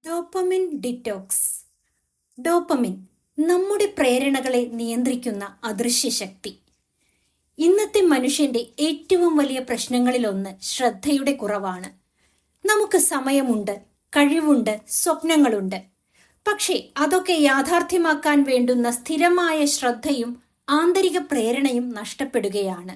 Dopamine detox. Dopamine നമ്മുടെ പ്രേരണകളെ നിയന്ത്രിക്കുന്ന അദൃശ്യ ശക്തി. ഇന്നത്തെ മനുഷ്യന്റെ ഏറ്റവും വലിയ പ്രശ്നങ്ങളിലൊന്ന് ശ്രദ്ധയുടെ കുറവാണ്. നമുക്ക് സമയമുണ്ട്, കഴിവുണ്ട്, സ്വപ്നങ്ങളുണ്ട്. പക്ഷേ അതൊക്കെ യാഥാർത്ഥ്യമാക്കാൻ വേണ്ടുന്ന സ്ഥിരമായ ശ്രദ്ധയും ആന്തരിക പ്രേരണയും നഷ്ടപ്പെടുകയാണ്.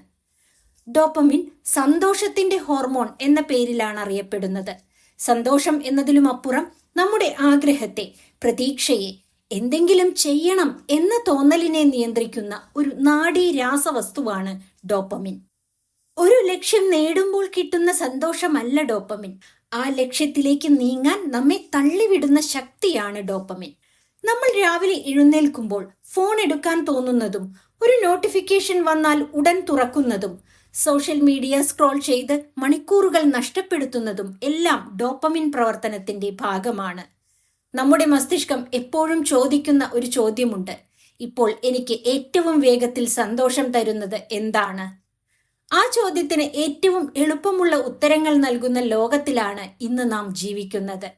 ഡോപ്പമിൻ സന്തോഷത്തിന്റെ ഹോർമോൺ എന്ന പേരിലാണ് അറിയപ്പെടുന്നത്. സന്തോഷം എന്നതിലുമപ്പുറം നമ്മുടെ ആഗ്രഹത്തെ, പ്രതീക്ഷയെ, എന്തെങ്കിലും ചെയ്യണം എന്ന തോന്നലിനെ നിയന്ത്രിക്കുന്ന ഒരു നാഡീ രാസവസ്തുവാണ് ഡോപ്പമിൻ. ഒരു ലക്ഷ്യം നേടുമ്പോൾ കിട്ടുന്ന സന്തോഷമല്ല ഡോപ്പമിൻ. ആ ലക്ഷ്യത്തിലേക്ക് നീങ്ങാൻ നമ്മെ തള്ളിവിടുന്ന ശക്തിയാണ് ഡോപ്പമിൻ. നമ്മൾ രാവിലെ എഴുന്നേൽക്കുമ്പോൾ ഫോൺ എടുക്കാൻ തോന്നുന്നതും, ഒരു നോട്ടിഫിക്കേഷൻ വന്നാൽ ഉടൻ തുറക്കുന്നതും, സോഷ്യൽ മീഡിയ സ്ക്രോൾ ചെയ്ത് മണിക്കൂറുകൾ നഷ്ടപ്പെടുത്തുന്നതും എല്ലാം ഡോപ്പമിൻ പ്രവർത്തനത്തിന്റെ ഭാഗമാണ്. നമ്മുടെ മസ്തിഷ്കം എപ്പോഴും ചോദിക്കുന്ന ഒരു ചോദ്യമുണ്ട്: ഇപ്പോൾ എനിക്ക് ഏറ്റവും വേഗത്തിൽ സന്തോഷം തരുന്നത് എന്താണ്? ആ ചോദ്യത്തിന് ഏറ്റവും എളുപ്പമുള്ള ഉത്തരങ്ങൾ നൽകുന്ന ലോകത്തിലാണ് ഇന്ന് നാം ജീവിക്കുന്നത്.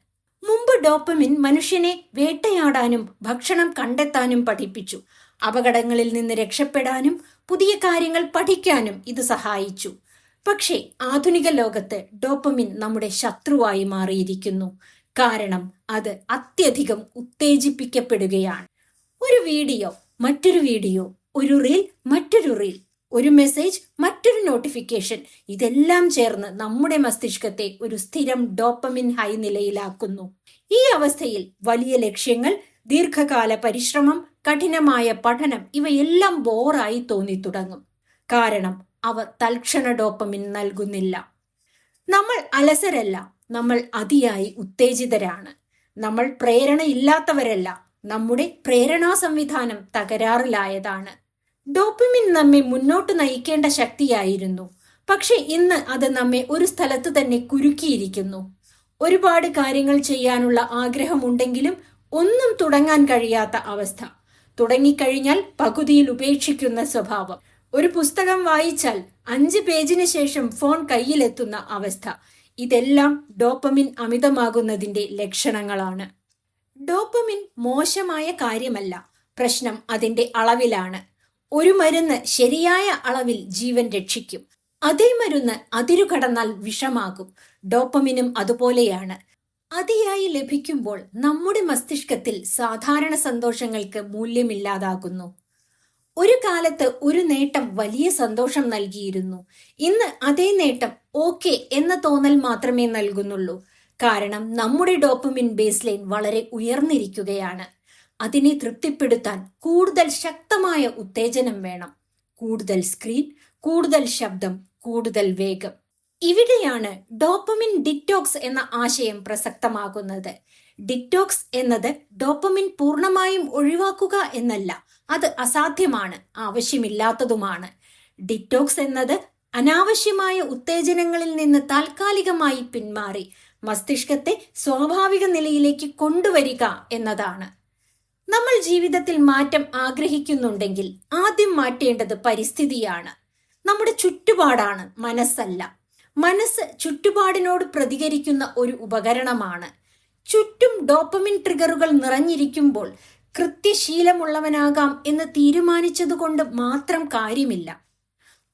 മുമ്പ് ഡോപ്പമിൻ മനുഷ്യനെ വേട്ടയാടാനും ഭക്ഷണം കണ്ടെത്താനും പഠിപ്പിച്ചു. അപകടങ്ങളിൽ നിന്ന് രക്ഷപ്പെടാനും പുതിയ കാര്യങ്ങൾ പഠിക്കാനും ഇത് സഹായിച്ചു. പക്ഷേ ആധുനിക ലോകത്ത് ഡോപ്പമിൻ നമ്മുടെ ശത്രുവായി മാറിയിരിക്കുന്നു. കാരണം അത് അത്യധികം ഉത്തേജിപ്പിക്കപ്പെടുകയാണ്. ഒരു വീഡിയോ, മറ്റൊരു വീഡിയോ, ഒരു റീൽ, മറ്റൊരു റീൽ, ഒരു മെസ്സേജ്, മറ്റൊരു നോട്ടിഫിക്കേഷൻ, ഇതെല്ലാം ചേർന്ന് നമ്മുടെ മസ്തിഷ്കത്തെ ഒരു സ്ഥിരം ഡോപ്പമിൻ ഹൈ നിലയിലാക്കുന്നു. ഈ അവസ്ഥയിൽ വലിയ ലക്ഷ്യങ്ങൾ, ദീർഘകാല പരിശ്രമം, കഠിനമായ പഠനം ഇവയെല്ലാം ബോറായി തോന്നി തുടങ്ങും. കാരണം അവ തൽക്ഷണ ഡോപ്പമിൻ നൽകുന്നില്ല. നമ്മൾ അലസരല്ല, നമ്മൾ അതിയായി ഉത്തേജിതരാണ്. നമ്മൾ പ്രേരണയില്ലാത്തവരല്ല, നമ്മുടെ പ്രേരണാ സംവിധാനം തകരാറിലായതാണ്. ഡോപ്പമിൻ നമ്മെ മുന്നോട്ട് നയിക്കേണ്ട ശക്തിയായിരുന്നു. പക്ഷെ ഇന്ന് അത് നമ്മെ ഒരു സ്ഥലത്ത് തന്നെ കുരുക്കിയിരിക്കുന്നു. ഒരുപാട് കാര്യങ്ങൾ ചെയ്യാനുള്ള ആഗ്രഹമുണ്ടെങ്കിലും ഒന്നും തുടങ്ങാൻ കഴിയാത്ത അവസ്ഥ. തുടങ്ങിക്കഴിഞ്ഞാൽ പകുതിയിൽ ഉപേക്ഷിക്കുന്ന സ്വഭാവം. ഒരു പുസ്തകം വായിച്ചാൽ 5 പേജിന് ശേഷം ഫോൺ കയ്യിലെത്തുന്ന അവസ്ഥ. ഇതെല്ലാം ഡോപ്പമിൻ അമിതമാകുന്നതിന്റെ ലക്ഷണങ്ങളാണ്. ഡോപ്പമിൻ മോശമായ കാര്യമല്ല, പ്രശ്നം അതിന്റെ അളവിലാണ്. ഒരു മരുന്ന് ശരിയായ അളവിൽ ജീവൻ രക്ഷിക്കും. അതേ മരുന്ന് അതിരുകടന്നാൽ വിഷമാകും. ഡോപ്പമിനും അതുപോലെയാണ്. അതിയായി ലഭിക്കുമ്പോൾ നമ്മുടെ മസ്തിഷ്കത്തിൽ സാധാരണ സന്തോഷങ്ങൾക്ക് മൂല്യമില്ലാതാകുന്നു. ഒരു കാലത്ത് ഒരു നേട്ടം വലിയ സന്തോഷം നൽകിയിരുന്നു. ഇന്ന് അതേ നേട്ടം ഓക്കെ എന്ന തോന്നൽ മാത്രമേ നൽകുന്നുള്ളൂ. കാരണം നമ്മുടെ ഡോപ്പമിൻ ബേസ് ലൈൻ വളരെ ഉയർന്നിരിക്കുകയാണ്. അതിനെ തൃപ്തിപ്പെടുത്താൻ കൂടുതൽ ശക്തമായ ഉത്തേജനം വേണം. കൂടുതൽ സ്ക്രീൻ, കൂടുതൽ ശബ്ദം, കൂടുതൽ വേഗം. ഇവിടെയാണ് ഡോപ്പമിൻ ഡിറ്റോക്സ് എന്ന ആശയം പ്രസക്തമാകുന്നത്. ഡിറ്റോക്സ് എന്നത് ഡോപ്പമിൻ പൂർണ്ണമായും ഒഴിവാക്കുക എന്നല്ല. അത് അസാധ്യമാണ്, ആവശ്യമില്ലാത്തതുമാണ്. ഡിറ്റോക്സ് എന്നത് അനാവശ്യമായ ഉത്തേജനങ്ങളിൽ നിന്ന് താൽക്കാലികമായി പിന്മാറി മസ്തിഷ്കത്തെ സ്വാഭാവിക നിലയിലേക്ക് കൊണ്ടുവരിക എന്നതാണ്. നമ്മൾ ജീവിതത്തിൽ മാറ്റം ആഗ്രഹിക്കുന്നുണ്ടെങ്കിൽ ആദ്യം മാറ്റേണ്ടത് പരിസ്ഥിതിയാണ്, നമ്മുടെ ചുറ്റുപാടാണ്, മനസ്സല്ല. മനസ്സ് ചുറ്റുപാടിനോട് പ്രതികരിക്കുന്ന ഒരു ഉപകരണമാണ്. ചുറ്റും ഡോപ്പമിൻ ട്രിഗറുകൾ നിറഞ്ഞിരിക്കുമ്പോൾ കൃത്യശീലമുള്ളവനാകാം എന്ന് തീരുമാനിച്ചതുകൊണ്ട് മാത്രം കാര്യമില്ല.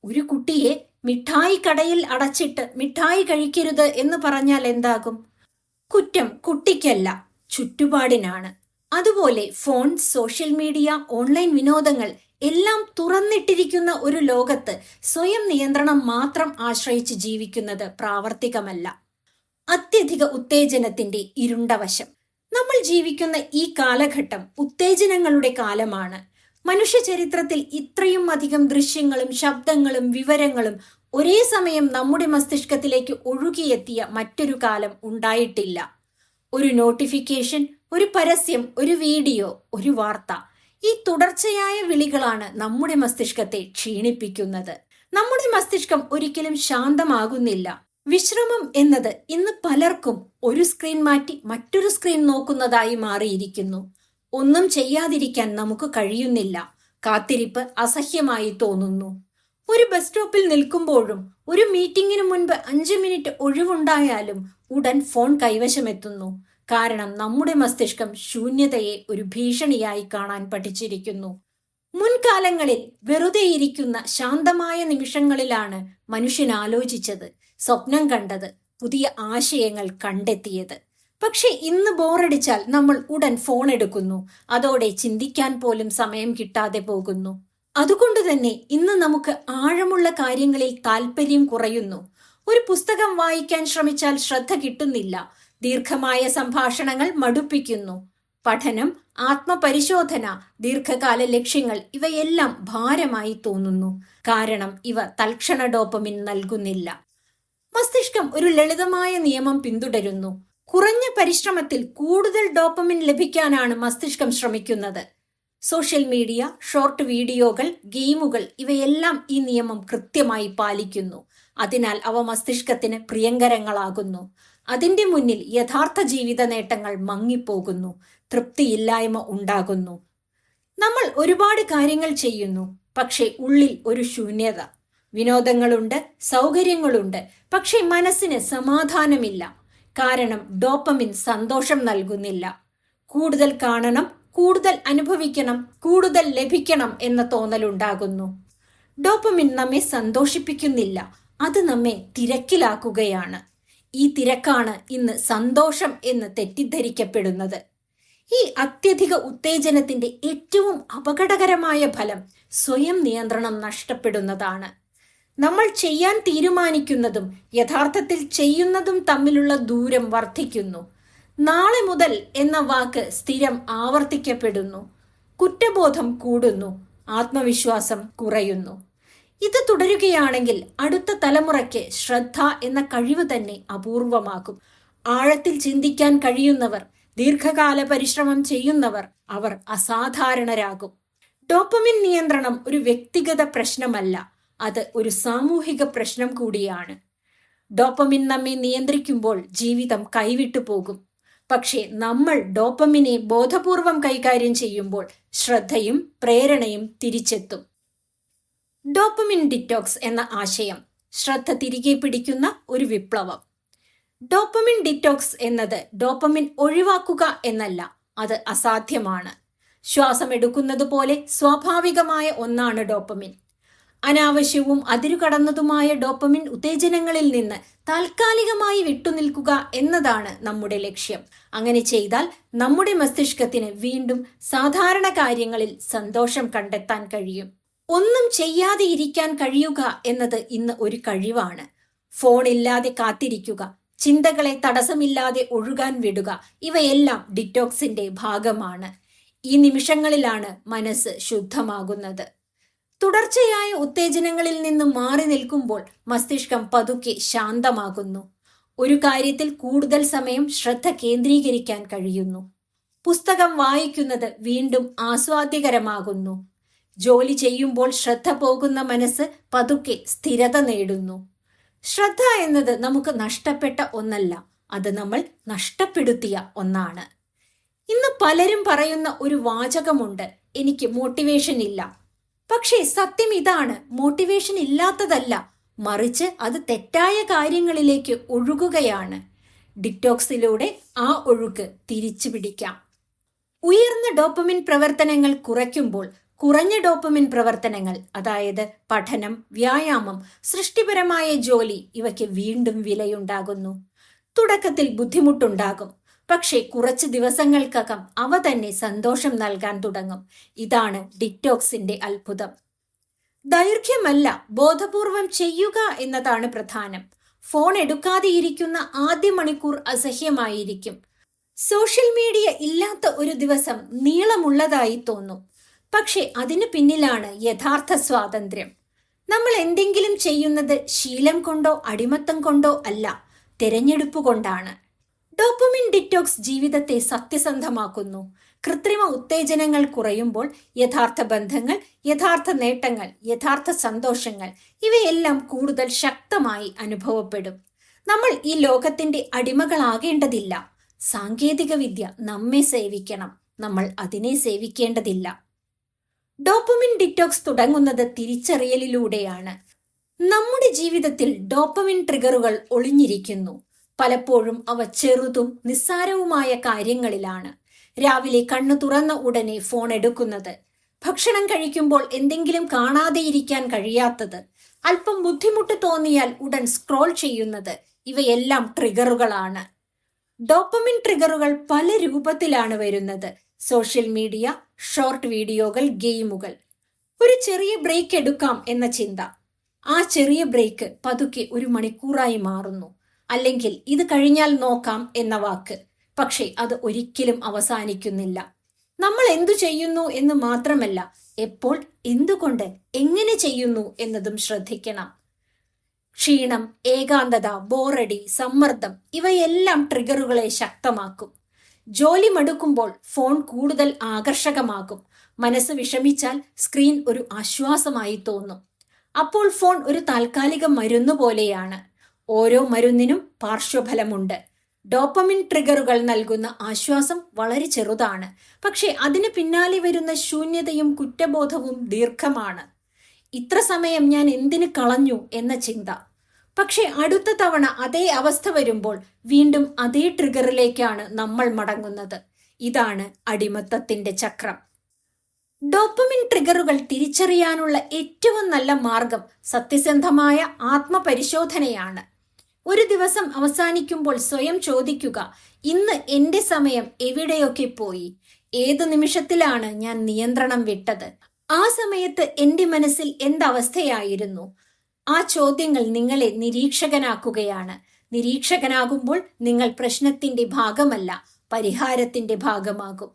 ഒരു കുട്ടിയെ മിഠായി കടയിൽ അടച്ചിട്ട് മിഠായി കഴിക്കരുത് എന്ന് പറഞ്ഞാൽ എന്താകും? കുറ്റം കുട്ടിക്കല്ല, ചുറ്റുപാടിനാണ്. അതുപോലെ ഫോൺ, സോഷ്യൽ മീഡിയ, ഓൺലൈൻ വിനോദങ്ങൾ എല്ലാം തുറന്നിട്ടിരിക്കുന്ന ഒരു ലോകത്ത് സ്വയം നിയന്ത്രണം മാത്രം ആശ്രയിച്ച് ജീവിക്കുന്നത് പ്രാവർത്തികമല്ല. അത്യധിക ഉത്തേജനത്തിന്റെ ഇരുണ്ട വശം. നമ്മൾ ജീവിക്കുന്ന ഈ കാലഘട്ടം ഉത്തേജനങ്ങളുടെ കാലമാണ്. മനുഷ്യ ചരിത്രത്തിൽ ഇത്രയും അധികം ദൃശ്യങ്ങളും ശബ്ദങ്ങളും വിവരങ്ങളും ഒരേ സമയം നമ്മുടെ മസ്തിഷ്കത്തിലേക്ക് ഒഴുകിയെത്തിയ മറ്റൊരു കാലം ഉണ്ടായിട്ടില്ല. ഒരു നോട്ടിഫിക്കേഷൻ, ഒരു പരസ്യം, ഒരു വീഡിയോ, ഒരു വാർത്ത, ഈ തുടർച്ചയായ വിളികളാണ് നമ്മുടെ മസ്തിഷ്കത്തെ ക്ഷീണിപ്പിക്കുന്നത്. നമ്മുടെ മസ്തിഷ്കം ഒരിക്കലും ശാന്തമാകുന്നില്ല. വിശ്രമം എന്നത് ഇന്ന് പലർക്കും ഒരു സ്ക്രീൻ മാറ്റി മറ്റൊരു സ്ക്രീൻ നോക്കുന്നതായി മാറിയിരിക്കുന്നു. ഒന്നും ചെയ്യാതിരിക്കാൻ നമുക്ക് കഴിയുന്നില്ല. കാത്തിരിപ്പ് അസഹ്യമായി തോന്നുന്നു. ഒരു ബസ് സ്റ്റോപ്പിൽ നിൽക്കുമ്പോഴും ഒരു മീറ്റിംഗിന് മുൻപ് 5 മിനിറ്റ് ഒഴിവുണ്ടായാലും ഉടൻ ഫോൺ കൈവശമെത്തുന്നു. കാരണം നമ്മുടെ മസ്തിഷ്കം ശൂന്യതയെ ഒരു ഭീഷണിയായി കാണാൻ പഠിച്ചിരിക്കുന്നു. മുൻകാലങ്ങളിൽ വെറുതെയിരിക്കുന്ന ശാന്തമായ നിമിഷങ്ങളിലാണ് മനുഷ്യൻ ആലോചിച്ചത്, സ്വപ്നം കണ്ടത്, പുതിയ ആശയങ്ങൾ കണ്ടെത്തിയത്. പക്ഷെ ഇന്ന് ബോറടിച്ചാൽ നമ്മൾ ഉടൻ ഫോൺ എടുക്കുന്നു. അതോടെ ചിന്തിക്കാൻ പോലും സമയം കിട്ടാതെ പോകുന്നു. അതുകൊണ്ട് തന്നെ ഇന്ന് നമുക്ക് ആഴമുള്ള കാര്യങ്ങളിൽ താല്പര്യം കുറയുന്നു. ഒരു പുസ്തകം വായിക്കാൻ ശ്രമിച്ചാൽ ശ്രദ്ധ കിട്ടുന്നില്ല. ദീർഘമായ സംഭാഷണങ്ങൾ മടുപ്പിക്കുന്നു. പഠനം, ആത്മപരിശോധന, ദീർഘകാല ലക്ഷ്യങ്ങൾ ഇവയെല്ലാം ഭാരമായി തോന്നുന്നു. കാരണം ഇവ തൽക്ഷണ ഡോപ്പമിൻ നൽകുന്നില്ല. മസ്തിഷ്കം ഒരു ലളിതമായ നിയമം പിന്തുടരുന്നു. കുറഞ്ഞ പരിശ്രമത്തിൽ കൂടുതൽ ഡോപ്പമിൻ ലഭിക്കാനാണ് മസ്തിഷ്കം ശ്രമിക്കുന്നത്. സോഷ്യൽ മീഡിയ, ഷോർട്ട് വീഡിയോകൾ, ഗെയിമുകൾ ഇവയെല്ലാം ഈ നിയമം കൃത്യമായി പാലിക്കുന്നു. അതിനാൽ അവ മസ്തിഷ്കത്തിന് പ്രിയങ്കരങ്ങളാകുന്നു. അതിന്റെ മുന്നിൽ യഥാർത്ഥ ജീവിത നേട്ടങ്ങൾ മങ്ങിപ്പോകുന്നു. തൃപ്തിയില്ലായ്മ ഉണ്ടാകുന്നു. നമ്മൾ ഒരുപാട് കാര്യങ്ങൾ ചെയ്യുന്നു, പക്ഷെ ഉള്ളിൽ ഒരു ശൂന്യത. വിനോദങ്ങളുണ്ട്, സൗകര്യങ്ങളുണ്ട്, പക്ഷെ മനസ്സിന് സമാധാനമില്ല. കാരണം ഡോപ്പമിൻ സന്തോഷം നൽകുന്നില്ല. കൂടുതൽ കാണണം, കൂടുതൽ അനുഭവിക്കണം, കൂടുതൽ ലഭിക്കണം എന്ന തോന്നലുണ്ടാകുന്നു. ഡോപ്പമിൻ നമ്മെ സന്തോഷിപ്പിക്കുന്നില്ല, അത് നമ്മെ തിരക്കിലാക്കുകയാണ്. ഈ തിരക്കാണ് ഇന്ന് സന്തോഷം എന്ന് തെറ്റിദ്ധരിക്കപ്പെടുന്നത്. ഈ അത്യധിക ഉത്തേജനത്തിന്റെ ഏറ്റവും അപകടകരമായ ഫലം സ്വയം നിയന്ത്രണം നഷ്ടപ്പെടുന്നതാണ്. നമ്മൾ ചെയ്യാൻ തീരുമാനിക്കുന്നതും യഥാർത്ഥത്തിൽ ചെയ്യുന്നതും തമ്മിലുള്ള ദൂരം വർദ്ധിക്കുന്നു. നാളെ മുതൽ എന്ന വാക്ക് സ്ഥിരം ആവർത്തിക്കപ്പെടുന്നു. കുറ്റബോധം കൂടുന്നു, ആത്മവിശ്വാസം കുറയുന്നു. ഇത് തുടരുകയാണെങ്കിൽ അടുത്ത തലമുറയ്ക്ക് ശ്രദ്ധ എന്ന കഴിവ് തന്നെ അപൂർവമാകും. ആഴത്തിൽ ചിന്തിക്കാൻ കഴിയുന്നവർ, ദീർഘകാല പരിശ്രമം ചെയ്യുന്നവർ, അവർ അസാധാരണരാകും. ഡോപ്പമിൻ നിയന്ത്രണം ഒരു വ്യക്തിഗത പ്രശ്നമല്ല, അത് ഒരു സാമൂഹിക പ്രശ്നം കൂടിയാണ്. ഡോപ്പമിൻ നമ്മെ നിയന്ത്രിക്കുമ്പോൾ ജീവിതം കൈവിട്ടു പോകും. പക്ഷേ നമ്മൾ ഡോപ്പമിനെ ബോധപൂർവം കൈകാര്യം ചെയ്യുമ്പോൾ ശ്രദ്ധയും പ്രേരണയും തിരിച്ചെത്തും. ഡോപ്പമിൻ ഡിറ്റോക്സ് എന്ന ആശയം ശ്രദ്ധ തിരികെ പിടിക്കുന്ന ഒരു വിപ്ലവം. ഡോപ്പമിൻ ഡിറ്റോക്സ് എന്നത് ഡോപ്പമിൻ ഒഴിവാക്കുക എന്നല്ല, അത് അസാധ്യമാണ്. ശ്വാസം എടുക്കുന്നത് പോലെ സ്വാഭാവികമായ ഒന്നാണ് ഡോപ്പമിൻ. അനാവശ്യവും അതിരുകടന്നതുമായ ഡോപ്പമിൻ ഉത്തേജനങ്ങളിൽ നിന്ന് താൽക്കാലികമായി വിട്ടുനിൽക്കുക എന്നതാണ് നമ്മുടെ ലക്ഷ്യം. അങ്ങനെ ചെയ്താൽ നമ്മുടെ മസ്തിഷ്കത്തിന് വീണ്ടും സാധാരണ കാര്യങ്ങളിൽ സന്തോഷം കണ്ടെത്താൻ കഴിയും. ഒന്നും ചെയ്യാതെ ഇരിക്കാൻ കഴിയുക എന്നത് ഇന്ന് ഒരു കഴിവാണ്. ഫോണില്ലാതെ കാത്തിരിക്കുക, ചിന്തകളെ തടസ്സമില്ലാതെ ഒഴുകാൻ വിടുക, ഇവയെല്ലാം ഡിറ്റോക്സിന്റെ ഭാഗമാണ്. ഈ നിമിഷങ്ങളിലാണ് മനസ്സ് ശുദ്ധമാകുന്നത്. തുടർച്ചയായ ഉത്തേജനങ്ങളിൽ നിന്ന് മാറി നിൽക്കുമ്പോൾ മസ്തിഷ്കം പതുക്കെ ശാന്തമാകുന്നു. ഒരു കാര്യത്തിൽ കൂടുതൽ സമയം ശ്രദ്ധ കേന്ദ്രീകരിക്കാൻ കഴിയുന്നു. പുസ്തകം വായിക്കുന്നത് വീണ്ടും ആസ്വാദ്യകരമാകുന്നു. ജോലി ചെയ്യുമ്പോൾ ശ്രദ്ധ പോകുന്ന മനസ്സ് പതുക്കെ സ്ഥിരത നേടുന്നു. ശ്രദ്ധ എന്നത് നമുക്ക് നഷ്ടപ്പെട്ട ഒന്നല്ല, അത് നമ്മൾ നഷ്ടപ്പെടുത്തിയ ഒന്നാണ്. ഇന്ന് പലരും പറയുന്ന ഒരു വാചകമുണ്ട്, എനിക്ക് മോട്ടിവേഷൻ ഇല്ല. പക്ഷേ സത്യം ഇതാണ്, മോട്ടിവേഷൻ ഇല്ലാത്തതല്ല, മറിച്ച് അത് തെറ്റായ കാര്യങ്ങളിലേക്ക് ഒഴുകുകയാണ്. ഡിറ്റോക്സിലൂടെ ആ ഒഴുക്ക് തിരിച്ചു പിടിക്കാം. ഉയർന്ന ഡോപ്പമിൻ പ്രവർത്തനങ്ങൾ കുറയ്ക്കുമ്പോൾ കുറഞ്ഞ ഡോപ്പമിൻ പ്രവർത്തനങ്ങൾ, അതായത് പഠനം, വ്യായാമം, സൃഷ്ടിപരമായ ജോലി, ഇവയ്ക്ക് വീണ്ടും വിലയുണ്ടാകുന്നു. തുടക്കത്തിൽ ബുദ്ധിമുട്ടുണ്ടാകും, പക്ഷേ കുറച്ച് ദിവസങ്ങൾക്കകം അവ തന്നെ സന്തോഷം നൽകാൻ തുടങ്ങും. ഇതാണ് ഡിറ്റോക്സിന്റെ അത്ഭുതം. ദൈർഘ്യമല്ല, ബോധപൂർവം ചെയ്യുക എന്നതാണ് പ്രധാനം. ഫോൺ എടുക്കാതെ ഇരിക്കുന്ന ആദ്യ മണിക്കൂർ അസഹ്യമായിരിക്കും. സോഷ്യൽ മീഡിയ ഇല്ലാത്ത ഒരു ദിവസം നീളമുള്ളതായി തോന്നും. പക്ഷെ അതിനു പിന്നിലാണ് യഥാർത്ഥ സ്വാതന്ത്ര്യം. നമ്മൾ എന്തെങ്കിലും ചെയ്യുന്നത് ശീലം കൊണ്ടോ അടിമത്തം കൊണ്ടോ അല്ല, തിരഞ്ഞെടുപ്പ് കൊണ്ടാണ്. ഡോപ്പമിൻ ഡിറ്റോക്സ് ജീവിതത്തെ സത്യസന്ധമാക്കുന്നു. കൃത്രിമ ഉത്തേജനങ്ങൾ കുറയുമ്പോൾ യഥാർത്ഥ ബന്ധങ്ങൾ, യഥാർത്ഥ നേട്ടങ്ങൾ, യഥാർത്ഥ സന്തോഷങ്ങൾ ഇവയെല്ലാം കൂടുതൽ ശക്തമായി അനുഭവപ്പെടും. നമ്മൾ ഈ ലോകത്തിന്റെ അടിമകളാകേണ്ടതില്ല. സാങ്കേതിക വിദ്യ നമ്മെ സേവിക്കണം, നമ്മൾ അതിനെ സേവിക്കേണ്ടതില്ല. ഡോപ്പമിൻ ഡിറ്റോക്സ് തുടങ്ങുന്നത് തിരിച്ചറിയലിലൂടെയാണ്. നമ്മുടെ ജീവിതത്തിൽ ഡോപ്പമിൻ ട്രിഗറുകൾ ഒളിഞ്ഞിരിക്കുന്നു. പലപ്പോഴും അവ ചെറുതും നിസ്സാരവുമായ കാര്യങ്ങളിലാണ്. രാവിലെ കണ്ണു തുറന്ന ഉടനെ ഫോൺ എടുക്കുന്നത്, ഭക്ഷണം കഴിക്കുമ്പോൾ എന്തെങ്കിലും കാണാതെയിരിക്കാൻ കഴിയാത്തത്, അല്പം ബുദ്ധിമുട്ട് തോന്നിയാൽ ഉടൻ സ്ക്രോൾ ചെയ്യുന്നത്, ഇവയെല്ലാം ട്രിഗറുകളാണ്. ഡോപ്പമിൻ ട്രിഗറുകൾ പല രൂപത്തിലാണ് വരുന്നത്. സോഷ്യൽ മീഡിയ, ഷോർട്ട് വീഡിയോകൾ, ഗെയിമുകൾ. ഒരു ചെറിയ ബ്രേക്ക് എടുക്കാം എന്ന ചിന്ത, ആ ചെറിയ ബ്രേക്ക് പതുക്കെ ഒരു മണിക്കൂറായി മാറുന്നു. അല്ലെങ്കിൽ ഇത് കഴിഞ്ഞാൽ നോക്കാം എന്ന വാക്ക്, പക്ഷേ അത് ഒരിക്കലും അവസാനിക്കുന്നില്ല. നമ്മൾ എന്തു ചെയ്യുന്നു എന്ന് മാത്രമല്ല, എപ്പോൾ, എന്തുകൊണ്ട്, എങ്ങനെ ചെയ്യുന്നു എന്നതും ശ്രദ്ധിക്കണം. ക്ഷീണം, ഏകാന്തത, ബോറടി, സമ്മർദ്ദം ഇവയെല്ലാം ട്രിഗറുകളെ ശക്തമാക്കും. ജോലി മടുക്കുമ്പോൾ ഫോൺ കൂടുതൽ ആകർഷകമാകും. മനസ്സ് വിഷമിച്ചാൽ സ്ക്രീൻ ഒരു ആശ്വാസമായി തോന്നും. അപ്പോൾ ഫോൺ ഒരു താൽക്കാലിക മരുന്ന് പോലെയാണ്. ഓരോ മരുന്നിനും പാർശ്വഫലമുണ്ട്. ഡോപ്പമിൻ ട്രിഗറുകൾ നൽകുന്ന ആശ്വാസം വളരെ ചെറുതാണ്, പക്ഷെ അതിന് പിന്നാലെ വരുന്ന ശൂന്യതയും കുറ്റബോധവും ദീർഘമാണ്. ഇത്ര സമയം ഞാൻ എന്തിന് കളഞ്ഞു എന്ന ചിന്ത. പക്ഷെ അടുത്ത തവണ അതേ അവസ്ഥ വരുമ്പോൾ വീണ്ടും അതേ ട്രിഗറിലേക്കാണ് നമ്മൾ മടങ്ങുന്നത്. ഇതാണ് അടിമത്തത്തിന്റെ ചക്രം. ഡോപ്പമിൻ ട്രിഗറുകൾ തിരിച്ചറിയാനുള്ള ഏറ്റവും നല്ല മാർഗം സത്യസന്ധമായ ആത്മപരിശോധനയാണ്. ഒരു ദിവസം അവസാനിക്കുമ്പോൾ സ്വയം ചോദിക്കുക, ഇന്ന് എന്റെ സമയം എവിടെയൊക്കെ പോയി? ഏത് നിമിഷത്തിലാണ് ഞാൻ നിയന്ത്രണം വിട്ടത്? ആ സമയത്ത് എന്റെ മനസ്സിൽ എന്തവസ്ഥയായിരുന്നു? ആ ചോദ്യങ്ങൾ നിങ്ങളെ നിരീക്ഷകനാക്കുകയാണ്. നിരീക്ഷകനാകുമ്പോൾ നിങ്ങൾ പ്രശ്നത്തിന്റെ ഭാഗമല്ല, പരിഹാരത്തിന്റെ ഭാഗമാകും.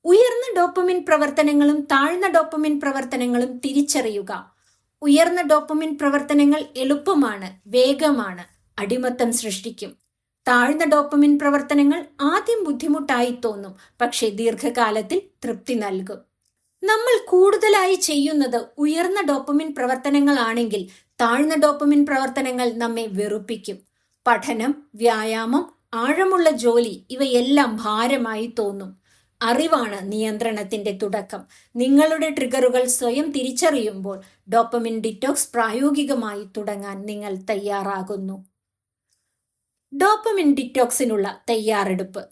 ഉയർന്ന ഡോപ്പമിൻ പ്രവർത്തനങ്ങളും താഴ്ന്ന ഡോപ്പമിൻ പ്രവർത്തനങ്ങളും തിരിച്ചറിയുക. ഉയർന്ന ഡോപ്പമിൻ പ്രവർത്തനങ്ങൾ എളുപ്പമാണ്, വേഗമാണ്, അടിമത്തം സൃഷ്ടിക്കും. താഴ്ന്ന ഡോപ്പമിൻ പ്രവർത്തനങ്ങൾ ആദ്യം ബുദ്ധിമുട്ടായി തോന്നും, പക്ഷേ ദീർഘകാലത്തിൽ തൃപ്തി നൽകും. നമ്മൾ കൂടുതലായി ചെയ്യുന്നത് ഉയർന്ന ഡോപ്പമിൻ പ്രവർത്തനങ്ങളാണെങ്കിൽ താഴ്ന്ന ഡോപ്പമിൻ പ്രവർത്തനങ്ങൾ നമ്മെ വെറുപ്പിക്കും. പഠനം, വ്യായാമം, ആഴമുള്ള ജോലി ഇവയെല്ലാം ഭാരമായി തോന്നും. അറിവാണ് നിയന്ത്രണത്തിന്റെ തുടക്കം. നിങ്ങളുടെ ട്രിഗറുകൾ സ്വയം തിരിച്ചറിയുമ്പോൾ ഡോപ്പമിൻ ഡിറ്റോക്സ് പ്രായോഗികമായി തുടങ്ങാൻ നിങ്ങൾ തയ്യാറാകുന്നു. ഡോപ്പമിൻ ഡിറ്റോക്സിനുള്ള തയ്യാറെടുപ്പ്.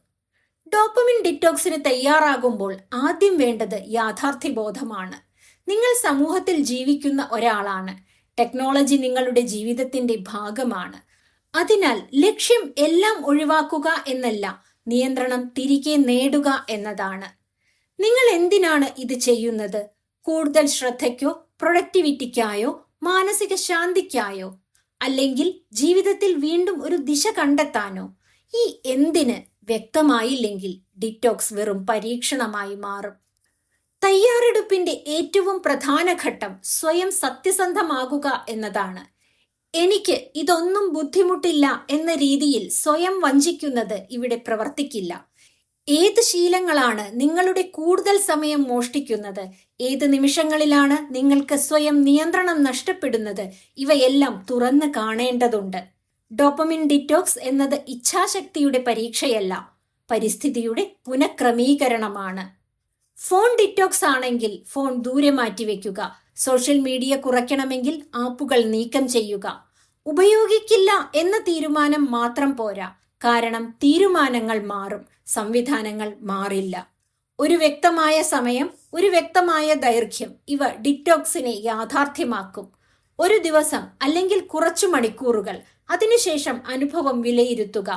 ഡോപ്പമിൻ ഡിറ്റോക്സിന് തയ്യാറാകുമ്പോൾ ആദ്യം വേണ്ടത് യാഥാർത്ഥ്യബോധമാണ്. നിങ്ങൾ സമൂഹത്തിൽ ജീവിക്കുന്ന ഒരാളാണ്. ടെക്നോളജി നിങ്ങളുടെ ജീവിതത്തിന്റെ ഭാഗമാണ്. അതിനാൽ ലക്ഷ്യം എല്ലാം ഒഴിവാക്കുക എന്നല്ല, നിയന്ത്രണം തിരികെ നേടുക എന്നതാണ്. നിങ്ങൾ എന്തിനാണ് ഇത് ചെയ്യുന്നത്? കൂടുതൽ ശ്രദ്ധയ്ക്കോ, പ്രൊഡക്ടിവിറ്റിക്കായോ, മാനസിക ശാന്തിക്കായോ? അല്ലെങ്കിൽ ജീവിതത്തിൽ വീണ്ടും ഒരു ദിശ കണ്ടെത്താനോ? ഈ എന്തിന് വ്യക്തമായില്ലെങ്കിൽ ഡിറ്റോക്സ് വെറും പരീക്ഷണമായി മാറും. തയ്യാറെടുപ്പിന്റെ ഏറ്റവും പ്രധാന ഘട്ടം സ്വയം സത്യസന്ധമാകുക എന്നതാണ്. എനിക്ക് ഇതൊന്നും ബുദ്ധിമുട്ടില്ല എന്ന രീതിയിൽ സ്വയം വഞ്ചിക്കുന്നത് ഇവിടെ പ്രവർത്തിക്കില്ല. ഏത് ശീലങ്ങളാണ് നിങ്ങളുടെ കൂടുതൽ സമയം മോഷ്ടിക്കുന്നത്? ഏത് നിമിഷങ്ങളിലാണ് നിങ്ങൾക്ക് സ്വയം നിയന്ത്രണം നഷ്ടപ്പെടുന്നത്? ഇവയെല്ലാം തുറന്ന് കാണേണ്ടതുണ്ട്. ഡോപ്പമിൻ ഡിറ്റോക്സ് എന്നത് ഇച്ഛാശക്തിയുടെ പരീക്ഷയല്ല, പരിസ്ഥിതിയുടെ പുനഃക്രമീകരണമാണ്. ഫോൺ ഡിറ്റോക്സ് ആണെങ്കിൽ ഫോൺ ദൂരെ മാറ്റിവെക്കുക. സോഷ്യൽ മീഡിയ കുറയ്ക്കണമെങ്കിൽ ആപ്പുകൾ നീക്കം ചെയ്യുക. ഉപയോഗിക്കില്ല എന്ന തീരുമാനം മാത്രം പോരാ, കാരണം തീരുമാനങ്ങൾ മാറും, സംവിധാനങ്ങൾ മാറില്ല. ഒരു വ്യക്തമായ സമയം, ഒരു വ്യക്തമായ ദൈർഘ്യം, ഇവ ഡിറ്റോക്സിനെ യാഥാർത്ഥ്യമാക്കും. ഒരു ദിവസം അല്ലെങ്കിൽ കുറച്ചു മണിക്കൂറുകൾ, അതിനുശേഷം അനുഭവം വിലയിരുത്തുക.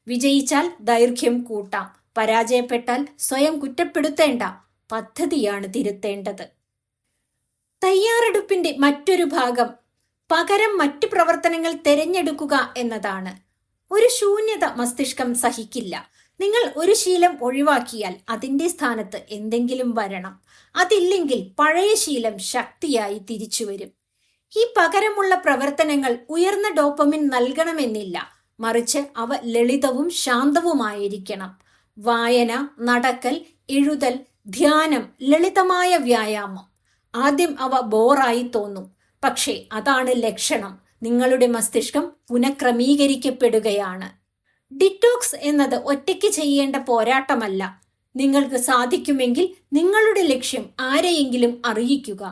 വിജയിച്ചാൽ ദൈർഘ്യം കൂട്ടാം, പരാജയപ്പെട്ടാൽ സ്വയം കുറ്റപ്പെടുത്തേണ്ട, പദ്ധതിയാണ് തിരുത്തേണ്ടത്. തയ്യാറെടുപ്പിന്റെ മറ്റൊരു ഭാഗം പകരം മറ്റു പ്രവർത്തനങ്ങൾ തിരഞ്ഞെടുക്കുക എന്നതാണ്. ഒരു ശൂന്യത മസ്തിഷ്കം സഹിക്കില്ല. നിങ്ങൾ ഒരു ശീലം ഒഴിവാക്കിയാൽ അതിന്റെ സ്ഥാനത്ത് എന്തെങ്കിലും വരണം. അതില്ലെങ്കിൽ പഴയ ശീലം ശക്തിയായി തിരിച്ചു വരും. ഈ പകരമുള്ള പ്രവർത്തനങ്ങൾ ഉയർന്ന ഡോപ്പമിൻ നൽകണമെന്നില്ല, മറിച്ച് അവ ലളിതവും ശാന്തവുമായിരിക്കണം. വായന, നടക്കൽ, എഴുതൽ, ധ്യാനം, ലളിതമായ വ്യായാമം. ആദ്യം അവ ബോറായി തോന്നും, പക്ഷേ അതാണ് ലക്ഷണം. നിങ്ങളുടെ മസ്തിഷ്കം പുനഃക്രമീകരിക്കപ്പെടുകയാണ്. ഡിറ്റോക്സ് എന്നത് ഒറ്റയ്ക്ക് ചെയ്യേണ്ട പോരാട്ടമല്ല. നിങ്ങൾക്ക് സാധിക്കുമെങ്കിൽ നിങ്ങളുടെ ലക്ഷ്യം ആരെയെങ്കിലും അറിയിക്കുക.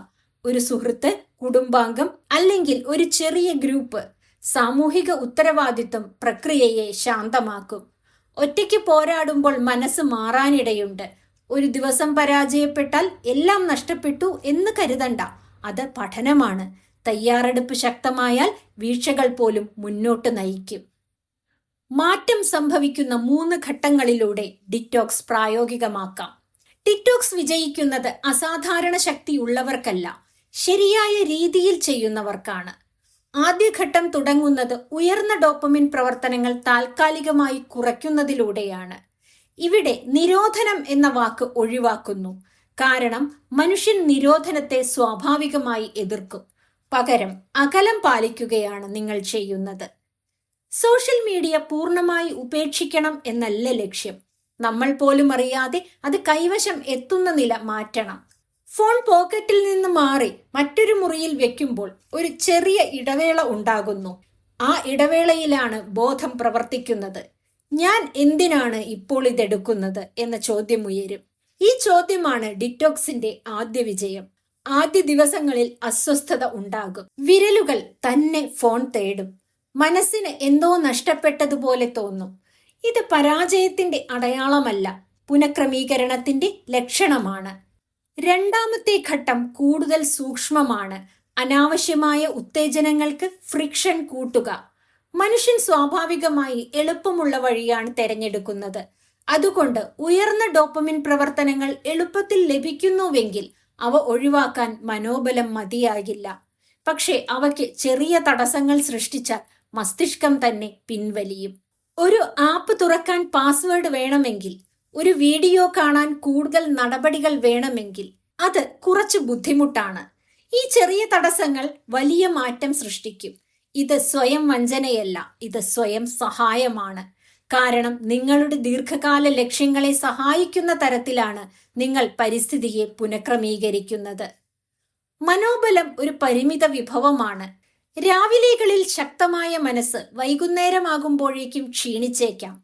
ഒരു സുഹൃത്ത്, കുടുംബാംഗം, അല്ലെങ്കിൽ ഒരു ചെറിയ ഗ്രൂപ്പ്. സാമൂഹിക ഉത്തരവാദിത്വം പ്രക്രിയയെ ശാന്തമാക്കും. ഒറ്റയ്ക്ക് പോരാടുമ്പോൾ മനസ്സ് മാറാനിടയുണ്ട്. ഒരു ദിവസം പരാജയപ്പെട്ടാൽ എല്ലാം നഷ്ടപ്പെട്ടു എന്ന് കരുതണ്ട. അത് പഠനമാണ്. തയ്യാറെടുപ്പ് ശക്തമായാൽ വീഴ്ചകൾ പോലും മുന്നോട്ട് നയിക്കും. മാറ്റം സംഭവിക്കുന്ന 3 ഘട്ടങ്ങളിലൂടെ ഡിറ്റോക്സ് പ്രായോഗികമാക്കാം. ഡിറ്റോക്സ് വിജയിക്കുന്നത് അസാധാരണ ശക്തിയുള്ളവർക്കല്ല, ശരിയായ രീതിയിൽ ചെയ്യുന്നവർക്കാണ്. ആദ്യഘട്ടം തുടങ്ങുന്നത് ഉയർന്ന ഡോപ്പമിൻ പ്രവർത്തനങ്ങൾ താൽക്കാലികമായി കുറയ്ക്കുന്നതിലൂടെയാണ്. ഇവിടെ നിരോധനം എന്ന വാക്ക് ഒഴിവാക്കുന്നു. കാരണം മനുഷ്യൻ നിരോധനത്തെ സ്വാഭാവികമായി എതിർക്കും. പകരം അകലം പാലിക്കുകയാണ് നിങ്ങൾ ചെയ്യുന്നത്. സോഷ്യൽ മീഡിയ പൂർണ്ണമായി ഉപേക്ഷിക്കണം എന്നല്ല ലക്ഷ്യം. നമ്മൾ പോലും അറിയാതെ അത് കൈവശം എത്തുന്ന നില മാറ്റണം. ഫോൺ പോക്കറ്റിൽ നിന്ന് മാറി മറ്റൊരു മുറിയിൽ വെക്കുമ്പോൾ ഒരു ചെറിയ ഇടവേള ഉണ്ടാകുന്നു. ആ ഇടവേളയിലാണ് ബോധം പ്രവർത്തിക്കുന്നത്. ഞാൻ എന്തിനാണ് ഇപ്പോൾ ഇതെടുക്കുന്നത് എന്ന ചോദ്യം ഉയരും. ഈ ചോദ്യമാണ് ഡിറ്റോക്സിന്റെ ആദ്യ വിജയം. ആദ്യ ദിവസങ്ങളിൽ അസ്വസ്ഥത ഉണ്ടാകും. വിരലുകൾ തന്നെ ഫോൺ തേടും. മനസ്സിന് എന്തോ നഷ്ടപ്പെട്ടതുപോലെ തോന്നും. ഇത് പരാജയത്തിന്റെ അടയാളമല്ല, പുനഃക്രമീകരണത്തിന്റെ ലക്ഷണമാണ്. രണ്ടാമത്തെ ഘട്ടം കൂടുതൽ സൂക്ഷ്മമാണ്. അനാവശ്യമായ ഉത്തേജനങ്ങൾക്ക് ഫ്രിക്ഷൻ കൂട്ടുക. മനുഷ്യൻ സ്വാഭാവികമായി എളുപ്പമുള്ള വഴിയാണ് തിരഞ്ഞെടുക്കുന്നത്. അതുകൊണ്ട് ഉയർന്ന ഡോപ്പമിൻ പ്രവർത്തനങ്ങൾ എളുപ്പത്തിൽ ലഭിക്കുന്നുവെങ്കിൽ അവ ഒഴിവാക്കാൻ മനോബലം മതിയാകില്ല. പക്ഷേ അവയ്ക്ക് ചെറിയ തടസ്സങ്ങൾ സൃഷ്ടിച്ചാൽ മസ്തിഷ്കം തന്നെ പിൻവലിയും. ഒരു ആപ്പ് തുറക്കാൻ പാസ്വേഡ് വേണമെങ്കിൽ, ഒരു വീഡിയോ കാണാൻ കൂടുതൽ നടപടികൾ വേണമെങ്കിൽ അത് കുറച്ച് ബുദ്ധിമുട്ടാണ്. ഈ ചെറിയ തടസ്സങ്ങൾ വലിയ മാറ്റം സൃഷ്ടിക്കും. ഇത് സ്വയം വഞ്ചനയല്ല, ഇത് സ്വയം സഹായമാണ്. കാരണം നിങ്ങളുടെ ദീർഘകാല ലക്ഷ്യങ്ങളെ സഹായിക്കുന്ന തരത്തിലാണ് നിങ്ങൾ പരിസ്ഥിതിയെ പുനഃക്രമീകരിക്കുന്നത്. മനോബലം ഒരു പരിമിത വിഭവമാണ്. രാവിലെകളിൽ ശക്തമായ മനസ്സ് വൈകുന്നേരമാകുമ്പോഴേക്കും ക്ഷീണിച്ചേക്കാം.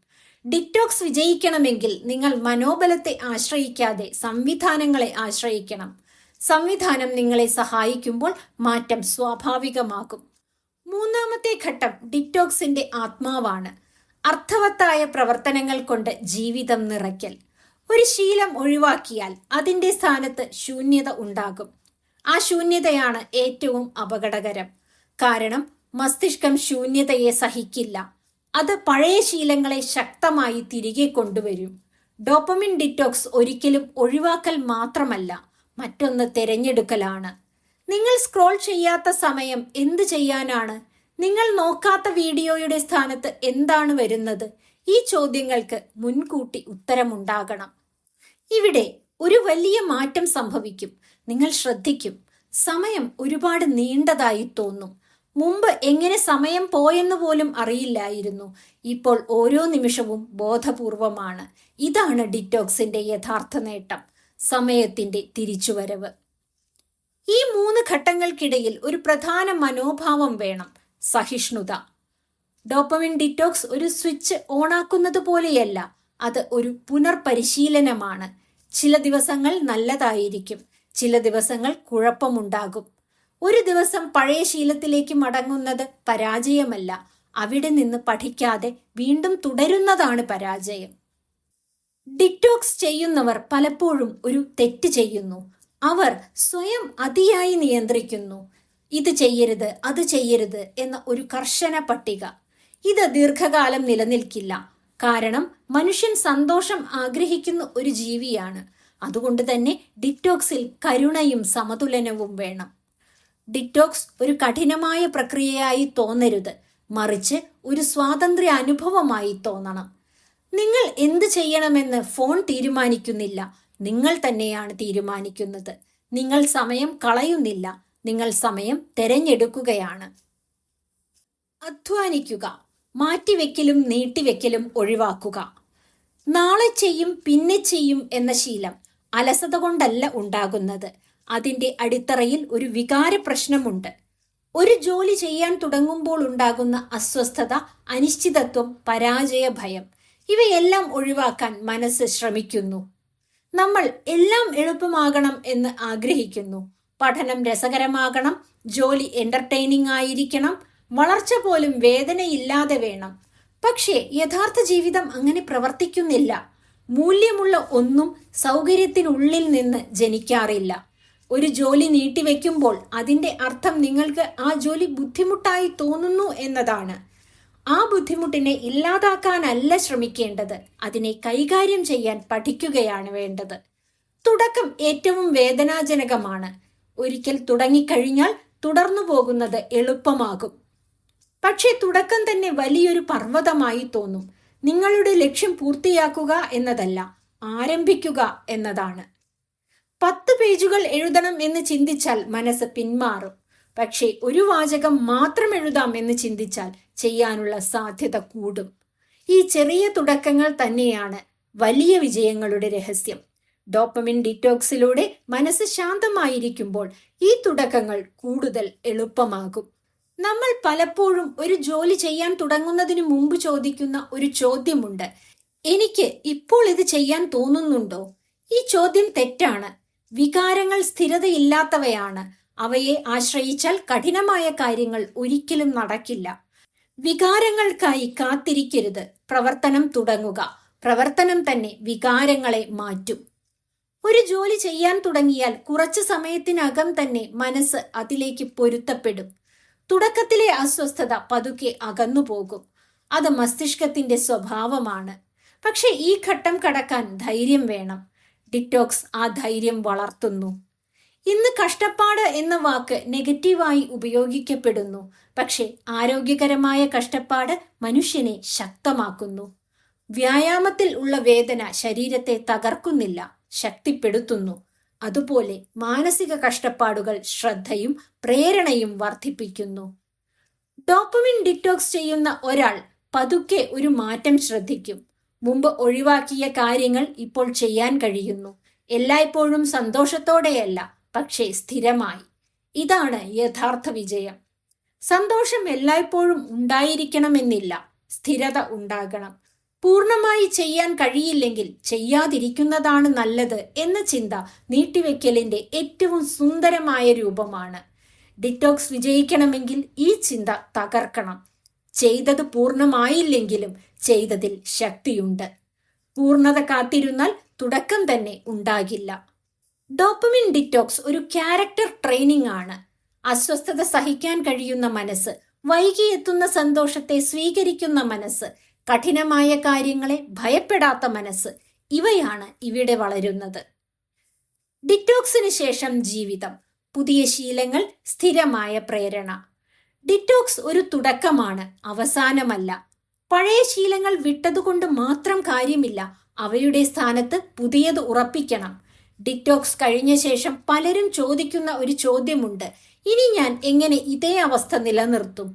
ഡിറ്റോക്സ് വിജയിക്കണമെങ്കിൽ നിങ്ങൾ മനോബലത്തെ ആശ്രയിക്കാതെ സംവിധാനങ്ങളെ ആശ്രയിക്കണം. സംവിധാനം നിങ്ങളെ സഹായിക്കുമ്പോൾ മാറ്റം സ്വാഭാവികമാകും. മൂന്നാമത്തെ ഘട്ടം ഡിറ്റോക്സിന്റെ ആത്മാവാണ്. അർത്ഥവത്തായ പ്രവർത്തനങ്ങൾ കൊണ്ട് ജീവിതം നിറയ്ക്കൽ. ഒരു ശീലം ഒഴിവാക്കിയാൽ അതിന്റെ സ്ഥാനത്ത് ശൂന്യത ഉണ്ടാകും. ആ ശൂന്യതയാണ് ഏറ്റവും അപകടകരം. കാരണം മസ്തിഷ്കം ശൂന്യതയെ സഹിക്കില്ല. അത് പഴയ ശീലങ്ങളെ ശക്തമായി തിരികെ കൊണ്ടുവരും. ഡോപ്പമിൻ ഡിറ്റോക്സ് ഒരിക്കലും ഒഴിവാക്കൽ മാത്രമല്ല, മറ്റൊന്ന് തിരഞ്ഞെടുക്കലാണ്. നിങ്ങൾ സ്ക്രോൾ ചെയ്യാത്ത സമയം എന്ത് ചെയ്യാനാണ്? നിങ്ങൾ നോക്കാത്ത വീഡിയോയുടെ സ്ഥാനത്ത് എന്താണ് വരുന്നത്? ഈ ചോദ്യങ്ങൾക്ക് മുൻകൂട്ടി ഉത്തരമുണ്ടാകണം. ഇവിടെ ഒരു വലിയ മാറ്റം സംഭവിക്കും. നിങ്ങൾ ശ്രദ്ധിക്കും, സമയം ഒരുപാട് നീണ്ടതായി തോന്നും. മുമ്പ് എങ്ങനെ സമയം പോയെന്ന് പോലും അറിയില്ലായിരുന്നു. ഇപ്പോൾ ഓരോ നിമിഷവും ബോധപൂർവമാണ്. ഇതാണ് ഡിറ്റോക്സിന്റെ യഥാർത്ഥ നേട്ടം, സമയത്തിന്റെ തിരിച്ചുവരവ്. ഈ 3 ഘട്ടങ്ങൾക്കിടയിൽ ഒരു പ്രധാന മനോഭാവം വേണം: സഹിഷ്ണുത. ഡോപ്പമിൻ ഡിറ്റോക്സ് ഒരു സ്വിച്ച് ഓണാക്കുന്നത് പോലെയല്ല, അത് ഒരു പുനർപരിശീലനമാണ്. ചില ദിവസങ്ങൾ നല്ലതായിരിക്കും, ചില ദിവസങ്ങൾ കുഴപ്പമുണ്ടാകും. ഒരു ദിവസം പഴയ ശീലത്തിലേക്ക് മടങ്ങുന്നത് പരാജയമല്ല, അവിടെ നിന്ന് പഠിക്കാതെ വീണ്ടും തുടരുന്നതാണ് പരാജയം. ഡിറ്റോക്സ് ചെയ്യുന്നവർ പലപ്പോഴും ഒരു തെറ്റ് ചെയ്യുന്നു. അവർ സ്വയം അതിയായി നിയന്ത്രിക്കുന്നു. ഇത് ചെയ്യരുത്, അത് ചെയ്യരുത് എന്ന ഒരു കർശന പട്ടിക. ഇത് ദീർഘകാലം നിലനിൽക്കില്ല. കാരണം മനുഷ്യൻ സന്തോഷം ആഗ്രഹിക്കുന്ന ഒരു ജീവിയാണ്. അതുകൊണ്ട് തന്നെ ഡിറ്റോക്സിൽ കരുണയും സമതുലനവും വേണം. ഡിറ്റോക്സ് ഒരു കഠിനമായ പ്രക്രിയയായി തോന്നരുത്, മറിച്ച് ഒരു സ്വാതന്ത്ര്യ അനുഭവമായി തോന്നണം. നിങ്ങൾ എന്ത് ചെയ്യണമെന്ന് ഫോൺ തീരുമാനിക്കുന്നില്ല, നിങ്ങൾ തന്നെയാണ് തീരുമാനിക്കുന്നത്. നിങ്ങൾ സമയം കളയുന്നില്ല, നിങ്ങൾ സമയം തെരഞ്ഞെടുക്കുകയാണ്. അധ്വാനിക്കുക, മാറ്റിവെക്കലും നീട്ടിവെക്കലും ഒഴിവാക്കുക. നാളെ ചെയ്യും, പിന്നെ ചെയ്യും എന്ന ശീലം അലസത കൊണ്ടല്ല ഉണ്ടാകുന്നത്. അതിന്റെ അടിത്തറയിൽ ഒരു വികാര പ്രശ്നമുണ്ട്. ഒരു ജോലി ചെയ്യാൻ തുടങ്ങുമ്പോൾ ഉണ്ടാകുന്ന അസ്വസ്ഥത, അനിശ്ചിതത്വം, പരാജയ ഭയം, ഇവയെല്ലാം ഒഴിവാക്കാൻ മനസ്സ് ശ്രമിക്കുന്നു. നമ്മൾ എല്ലാം എളുപ്പമാകണം എന്ന് ആഗ്രഹിക്കുന്നു. പഠനം രസകരമാകണം, ജോലി എന്റർടൈനിങ് ആയിരിക്കണം, വളർച്ച പോലും വേദനയില്ലാതെ വേണം. പക്ഷേ യഥാർത്ഥ ജീവിതം അങ്ങനെ പ്രവർത്തിക്കുന്നില്ല. മൂല്യമുള്ള ഒന്നും സൗകര്യത്തിനുള്ളിൽ നിന്ന് ജനിക്കാറില്ല. ഒരു ജോലി നീട്ടിവെക്കുമ്പോൾ അതിന്റെ അർത്ഥം നിങ്ങൾക്ക് ആ ജോലി ബുദ്ധിമുട്ടായി തോന്നുന്നു എന്നതാണ്. ആ ബുദ്ധിമുട്ടിനെ ഇല്ലാതാക്കാനല്ല ശ്രമിക്കേണ്ടത്, അതിനെ കൈകാര്യം ചെയ്യാൻ പഠിക്കുകയാണ് വേണ്ടത്. തുടക്കം ഏറ്റവും വേദനാജനകമാണ്. ഒരിക്കൽ തുടങ്ങിക്കഴിഞ്ഞാൽ തുടർന്നു പോകുന്നത് എളുപ്പമാകും. പക്ഷേ തുടക്കം തന്നെ വലിയൊരു പർവ്വതമായി തോന്നും. നിങ്ങളുടെ ലക്ഷ്യം പൂർത്തിയാക്കുക എന്നതല്ല, ആരംഭിക്കുക എന്നതാണ്. 10 പേജുകൾ എഴുതണം എന്ന് ചിന്തിച്ചാൽ മനസ്സ് പിന്മാറും. പക്ഷേ ഒരു വാചകം മാത്രം എഴുതാം എന്ന് ചിന്തിച്ചാൽ ചെയ്യാനുള്ള സാധ്യത കൂടും. ഈ ചെറിയ തുടക്കങ്ങൾ തന്നെയാണ് വലിയ വിജയങ്ങളുടെ രഹസ്യം. ഡോപ്പമിൻ ഡിറ്റോക്സിലൂടെ മനസ്സ് ശാന്തമായിരിക്കുമ്പോൾ ഈ തുടക്കങ്ങൾ കൂടുതൽ എളുപ്പമാകും. നമ്മൾ പലപ്പോഴും ഒരു ജോലി ചെയ്യാൻ തുടങ്ങുന്നതിന് മുമ്പ് ചോദിക്കുന്ന ഒരു ചോദ്യമുണ്ട്: എനിക്ക് ഇപ്പോൾ ഇത് ചെയ്യാൻ തോന്നുന്നുണ്ടോ? ഈ ചോദ്യം തെറ്റാണ്. വികാരങ്ങൾ സ്ഥിരതയില്ലാത്തവയാണ്. അവയെ ആശ്രയിച്ചാൽ കഠിനമായ കാര്യങ്ങൾ ഒരിക്കലും നടക്കില്ല. വികാരങ്ങൾക്കായി കാത്തിരിക്കരുത്, പ്രവർത്തനം തുടങ്ങുക. പ്രവർത്തനം തന്നെ വികാരങ്ങളെ മാറ്റും. ഒരു ജോലി ചെയ്യാൻ തുടങ്ങിയാൽ കുറച്ചു സമയത്തിനകം തന്നെ മനസ്സ് അതിലേക്ക് പൊരുത്തപ്പെടും. തുടക്കത്തിലെ അസ്വസ്ഥത പതുക്കെ അകന്നുപോകും. അത് മസ്തിഷ്കത്തിന്റെ സ്വഭാവമാണ്. പക്ഷെ ഈ ഘട്ടം കടക്കാൻ ധൈര്യം വേണം. ഡിറ്റോക്സ് ആ ധൈര്യം വളർത്തുന്നു. ഇന്ന് കഷ്ടപ്പാട് എന്ന വാക്ക് നെഗറ്റീവായി ഉപയോഗിക്കപ്പെടുന്നു. പക്ഷെ ആരോഗ്യകരമായ കഷ്ടപ്പാട് മനുഷ്യനെ ശക്തമാക്കുന്നു. വ്യായാമത്തിൽ ഉള്ള വേദന ശരീരത്തെ തകർക്കുന്നില്ല, ശക്തിപ്പെടുത്തുന്നു. അതുപോലെ മാനസിക കഷ്ടപ്പാടുകൾ ശ്രദ്ധയും പ്രേരണയും വർദ്ധിപ്പിക്കുന്നു. ഡോപ്പമിൻ ഡിറ്റോക്സ് ചെയ്യുന്ന ഒരാൾ പതുക്കെ ഒരു മാറ്റം ശ്രദ്ധിക്കും. മുമ്പ് ഒഴിവാക്കിയ കാര്യങ്ങൾ ഇപ്പോൾ ചെയ്യാൻ കഴിയുന്നു. എല്ലായ്പ്പോഴും സന്തോഷത്തോടെയല്ല, പക്ഷേ സ്ഥിരമായി. ഇതാണ് യഥാർത്ഥ വിജയം. സന്തോഷം എല്ലായ്പ്പോഴും ഉണ്ടായിരിക്കണമെന്നില്ല, സ്ഥിരത ഉണ്ടാകണം. പൂർണ്ണമായി ചെയ്യാൻ കഴിയില്ലെങ്കിൽ ചെയ്യാതിരിക്കുന്നതാണ് നല്ലത് എന്ന ചിന്ത നീട്ടിവെക്കലിന്റെ ഏറ്റവും സുന്ദരമായ രൂപമാണ്. ഡിറ്റോക്സ് വിജയിക്കണമെങ്കിൽ ഈ ചിന്ത തകർക്കണം. ചെയ്തത് പൂർണ്ണമായില്ലെങ്കിലും ചെയ്തതിൽ ശക്തിയുണ്ട്. പൂർണ്ണത കാത്തിരുന്നാൽ തുടക്കം തന്നെ ഉണ്ടാകില്ല. ഡോപ്പമിൻ ഡിറ്റോക്സ് ഒരു ക്യാരക്ടർ ട്രെയിനിങ് ആണ്. അസ്വസ്ഥത സഹിക്കാൻ കഴിയുന്ന മനസ്സ്, വൈകിയെത്തുന്ന സന്തോഷത്തെ സ്വീകരിക്കുന്ന മനസ്സ്, കഠിനമായ കാര്യങ്ങളെ ഭയപ്പെടാത്ത മനസ്സ്, ഇവയാണ് ഇവിടെ വളരുന്നത്. ഡിറ്റോക്സിന് ശേഷം ജീവിതം, പുതിയ ശീലങ്ങൾ, സ്ഥിരമായ പ്രേരണ. ഡിറ്റോക്സ് ഒരു തുടക്കമാണ്, അവസാനമല്ല. പഴയ ശീലങ്ങൾ വിട്ടതുകൊണ്ട് മാത്രം കാര്യമില്ല, അവയുടെ സ്ഥാനത്ത് പുതിയത് ഉറപ്പിക്കണം. ഡിറ്റോക്സ് കഴിഞ്ഞ ശേഷം പലരും ചോദിക്കുന്ന ഒരു ചോദ്യമുണ്ട്: ഇനി ഞാൻ എങ്ങനെ ഇതേ അവസ്ഥ നിലനിർത്തും?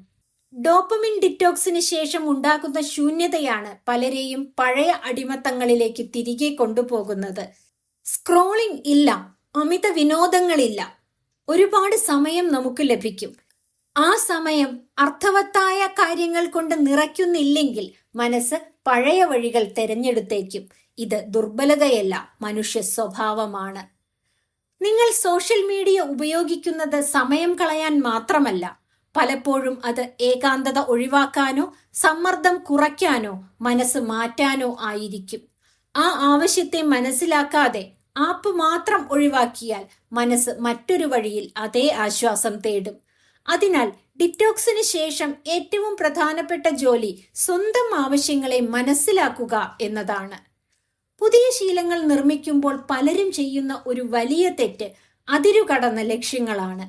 ഡോപ്പമിൻ ഡിറ്റോക്സിന് ശേഷം ഉണ്ടാകുന്ന ശൂന്യതയാണ് പലരെയും പഴയ അടിമത്തങ്ങളിലേക്ക് തിരികെ കൊണ്ടുപോകുന്നത്. സ്ക്രോളിംഗ് ഇല്ല, അമിത വിനോദങ്ങളില്ല, ഒരുപാട് സമയം നമുക്ക് ലഭിക്കും. ആ സമയം അർത്ഥവത്തായ കാര്യങ്ങൾ കൊണ്ട് നിറയ്ക്കുന്നില്ലെങ്കിൽ മനസ്സ് പഴയ വഴികൾ തെരഞ്ഞെടുത്തേക്കും. ഇത് ദുർബലതയല്ല, മനുഷ്യ സ്വഭാവമാണ്. നിങ്ങൾ സോഷ്യൽ മീഡിയ ഉപയോഗിക്കുന്നത് സമയം കളയാൻ മാത്രമല്ല, പലപ്പോഴും അത് ഏകാന്തത ഒഴിവാക്കാനോ സമ്മർദ്ദം കുറയ്ക്കാനോ മനസ്സ് മാറ്റാനോ ആയിരിക്കും. ആ ആവശ്യത്തെ മനസ്സിലാക്കാതെ ആപ്പ് മാത്രം ഒഴിവാക്കിയാൽ മനസ്സ് മറ്റൊരു വഴിയിൽ അതേ ആശ്വാസം തേടും. അതിനാൽ ഡിറ്റോക്സിന് ശേഷം ഏറ്റവും പ്രധാനപ്പെട്ട ജോലി സ്വന്തം ആവശ്യങ്ങളെ മനസ്സിലാക്കുക എന്നതാണ്. പുതിയ ശീലങ്ങൾ നിർമ്മിക്കുമ്പോൾ പലരും ചെയ്യുന്ന ഒരു വലിയ തെറ്റ് അതിരുകടന്ന ലക്ഷ്യങ്ങളാണ്.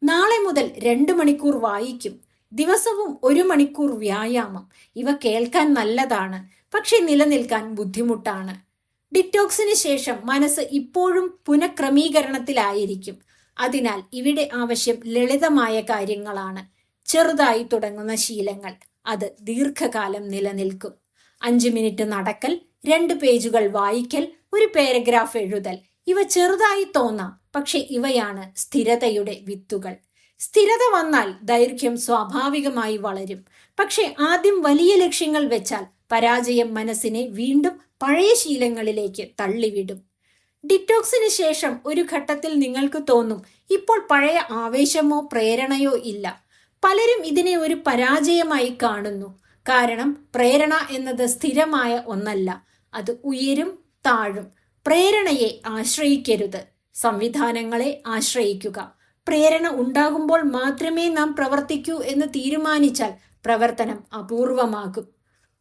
നാളെ മുതൽ 2 മണിക്കൂർ വായിക്കും, ദിവസവും 1 മണിക്കൂർ വ്യായാമം. ഇവ കേൾക്കാൻ നല്ലതാണ്, പക്ഷെ നിലനിൽക്കാൻ ബുദ്ധിമുട്ടാണ്. ഡിറ്റോക്സിന് ശേഷം മനസ്സ് ഇപ്പോഴും പുനഃക്രമീകരണത്തിലായിരിക്കും. അതിനാൽ ഇവിടെ ആവശ്യം ലളിതമായ കാര്യങ്ങളാണ്. ചെറുതായി തുടങ്ങുന്ന ശീലങ്ങൾ, അത് ദീർഘകാലം നിലനിൽക്കും. 5 മിനിറ്റ് നടക്കൽ, 2 പേജുകൾ വായിക്കൽ, 1 പാരഗ്രാഫ് എഴുതൽ. ഇവ ചെറുതായി തോന്നാം, പക്ഷെ ഇവയാണ് സ്ഥിരതയുടെ വിത്തുകൾ. സ്ഥിരത വന്നാൽ ദൈർഘ്യം സ്വാഭാവികമായി വളരും. പക്ഷെ ആദ്യം വലിയ ലക്ഷ്യങ്ങൾ വെച്ചാൽ പരാജയം മനസ്സിനെ വീണ്ടും പഴയ ശീലങ്ങളിലേക്ക് തള്ളിവിടും. ഡിറ്റോക്സിന് ശേഷം ഒരു ഘട്ടത്തിൽ നിങ്ങൾക്ക് തോന്നും, ഇപ്പോൾ പഴയ ആവേശമോ പ്രേരണയോ ഇല്ല. പലരും ഇതിനെ ഒരു പരാജയമായി കാണുന്നു. കാരണം പ്രേരണ എന്നത് സ്ഥിരമായ ഒന്നല്ല. അത് ഉയരും താഴും. പ്രേരണയെ ആശ്രയിക്കരുത്, സംവിധാനങ്ങളെ ആശ്രയിക്കുക. പ്രേരണ ഉണ്ടാകുമ്പോൾ മാത്രമേ നാം പ്രവർത്തിക്കൂ എന്ന് തീരുമാനിച്ചാൽ പ്രവർത്തനം അപൂർവമാകും.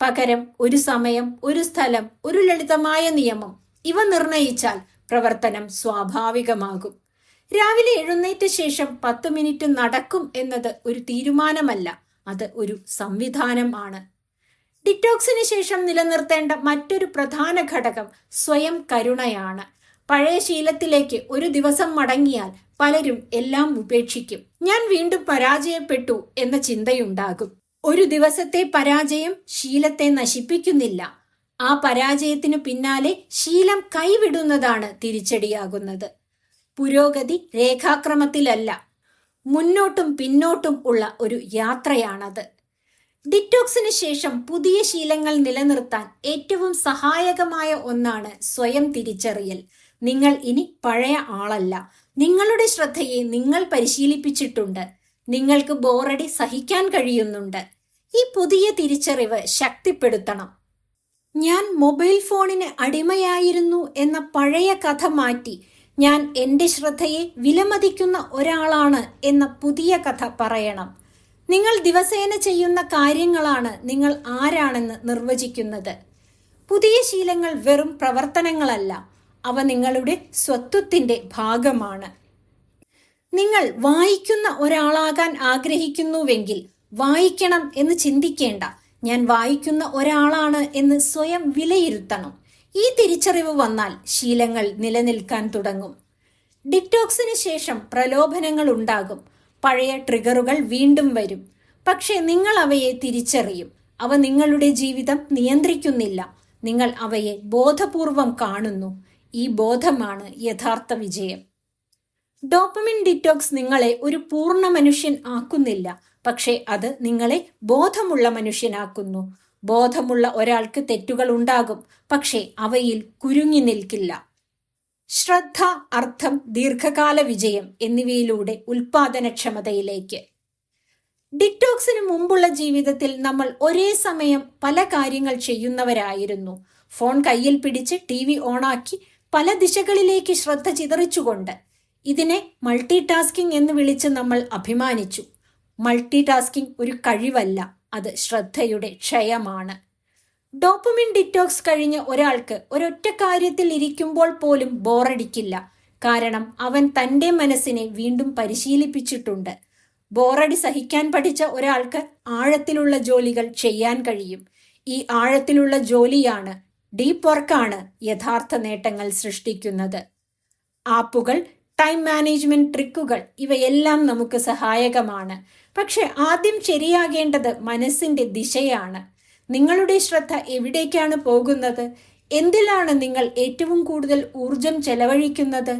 പകരം ഒരു സമയം, ഒരു സ്ഥലം, ഒരു ലളിതമായ നിയമം ഇവ നിർണയിച്ചാൽ പ്രവർത്തനം സ്വാഭാവികമാകും. രാവിലെ എഴുന്നേറ്റ ശേഷം 10 മിനിറ്റ് നടക്കും എന്നത് ഒരു തീരുമാനമല്ല, അത് ഒരു സംവിധാനം ആണ്. ഡിറ്റോക്സിന് ശേഷം നിലനിർത്തേണ്ട മറ്റൊരു പ്രധാന ഘടകം സ്വയം കരുണയാണ്. പഴയ ശീലത്തിലേക്ക് ഒരു ദിവസം മടങ്ങിയാൽ പലരും എല്ലാം ഉപേക്ഷിക്കും. ഞാൻ വീണ്ടും പരാജയപ്പെട്ടു എന്ന ചിന്തയുണ്ടാകും. ഒരു ദിവസത്തെ പരാജയം ശീലത്തെ നശിപ്പിക്കുന്നില്ല. ആ പരാജയത്തിനു പിന്നാലെ ശീലം കൈവിടുന്നതാണ് തിരിച്ചടിയാകുന്നത്. പുരോഗതി രേഖാക്രമത്തിലല്ല, മുന്നോട്ടും പിന്നോട്ടും ഉള്ള ഒരു യാത്രയാണത്. ഡിറ്റോക്സിന് ശേഷം പുതിയ ശീലങ്ങൾ നിലനിർത്താൻ ഏറ്റവും സഹായകമായ ഒന്നാണ് സ്വയം തിരിച്ചറിയൽ. നിങ്ങൾ ഇനി പഴയ ആളല്ല. നിങ്ങളുടെ ശ്രദ്ധയെ നിങ്ങൾ പരിശീലിപ്പിച്ചിട്ടുണ്ട്. നിങ്ങൾക്ക് ബോറടി സഹിക്കാൻ കഴിയുന്നുണ്ട്. ഈ പുതിയ തിരിച്ചറിവ് ശക്തിപ്പെടുത്തണം. ഞാൻ മൊബൈൽ ഫോണിന് അടിമയായിരുന്നു എന്ന പഴയ കഥ മാറ്റി ഞാൻ എൻ്റെ ശ്രദ്ധയെ വിലമതിക്കുന്ന ഒരാളാണ് എന്ന പുതിയ കഥ പറയണം. നിങ്ങൾ ദിവസേന ചെയ്യുന്ന കാര്യങ്ങളാണ് നിങ്ങൾ ആരാണെന്ന് നിർവചിക്കുന്നത്. പുതിയ ശീലങ്ങൾ വെറും പ്രവർത്തനങ്ങളല്ല, അവ നിങ്ങളുടെ സ്വത്വത്തിൻ്റെ ഭാഗമാണ്. നിങ്ങൾ വായിക്കുന്ന ഒരാളാകാൻ ആഗ്രഹിക്കുന്നുവെങ്കിൽ വായിക്കണം എന്ന് ചിന്തിക്കേണ്ട. ഞാൻ വായിക്കുന്ന ഒരാളാണ് എന്ന് സ്വയം വിലയിരുത്തണം. ഈ തിരിച്ചറിവ് വന്നാൽ ശീലങ്ങൾ നിലനിൽക്കാൻ തുടങ്ങും. ഡിറ്റോക്സിന് ശേഷം പ്രലോഭനങ്ങൾ ഉണ്ടാകും. പഴയ ട്രിഗറുകൾ വീണ്ടും വരും. പക്ഷേ നിങ്ങൾ അവയെ തിരിച്ചറിയും. അവ നിങ്ങളുടെ ജീവിതം നിയന്ത്രിക്കുന്നില്ല. നിങ്ങൾ അവയെ ബോധപൂർവം കാണുന്നു. ഈ ബോധമാണ് യഥാർത്ഥ വിജയം. ഡോപ്പമിൻ ഡിറ്റോക്സ് നിങ്ങളെ ഒരു പൂർണ്ണ മനുഷ്യൻ ആക്കുന്നില്ല, പക്ഷേ അത് നിങ്ങളെ ബോധമുള്ള മനുഷ്യനാക്കുന്നു. ബോധമുള്ള ഒരാൾക്ക് തെറ്റുകൾ ഉണ്ടാകും, പക്ഷേ അവയിൽ കുരുങ്ങി നിൽക്കില്ല. ശ്രദ്ധ, അർത്ഥം, ദീർഘകാല വിജയം എന്നിവയിലൂടെ ഉൽപാദനക്ഷമതയിലേക്ക്. ഡിറ്റോക്സിന് മുമ്പുള്ള ജീവിതത്തിൽ നമ്മൾ ഒരേ സമയം പല കാര്യങ്ങൾ ചെയ്യുന്നവരായിരുന്നു. ഫോൺ കയ്യിൽ പിടിച്ച് TV ഓണാക്കി പല ദിശകളിലേക്ക് ശ്രദ്ധ ചിതറിച്ചുകൊണ്ട്. ഇതിനെ മൾട്ടി ടാസ്കിംഗ് എന്ന് വിളിച്ച് നമ്മൾ അഭിമാനിച്ചു. മൾട്ടി ടാസ്കിംഗ് ഒരു കഴിവല്ല, അത് ശ്രദ്ധയുടെ ക്ഷയമാണ്. ഡോപ്പമിൻ ഡിറ്റോക്സ് കഴിഞ്ഞ ഒരാൾക്ക് ഒരൊറ്റ കാര്യത്തിൽ ഇരിക്കുമ്പോൾ പോലും ബോറടിക്കില്ല. കാരണം അവൻ തൻ്റെ മനസ്സിനെ വീണ്ടും പരിശീലിപ്പിച്ചിട്ടുണ്ട്. ബോറടി സഹിക്കാൻ പഠിച്ച ഒരാൾക്ക് ആഴത്തിലുള്ള ജോലികൾ ചെയ്യാൻ കഴിയും. ഈ ആഴത്തിലുള്ള ജോലിയാണ്, ഡീപ്പ് വർക്കാണ് യഥാർത്ഥ നേട്ടങ്ങൾ സൃഷ്ടിക്കുന്നത്. ആപ്പുകൾ, ടൈം മാനേജ്മെന്റ് ട്രിക്കുകൾ ഇവയെല്ലാം നമുക്ക് സഹായകമാണ്. പക്ഷെ ആദ്യം ശരിയാകേണ്ടത് മനസ്സിന്റെ ദിശയാണ്. നിങ്ങളുടെ ശ്രദ്ധ എവിടേക്കാണ് പോകുന്നത്? എന്തിലാണ് നിങ്ങൾ ഏറ്റവും കൂടുതൽ ഊർജം ചെലവഴിക്കുന്നത്?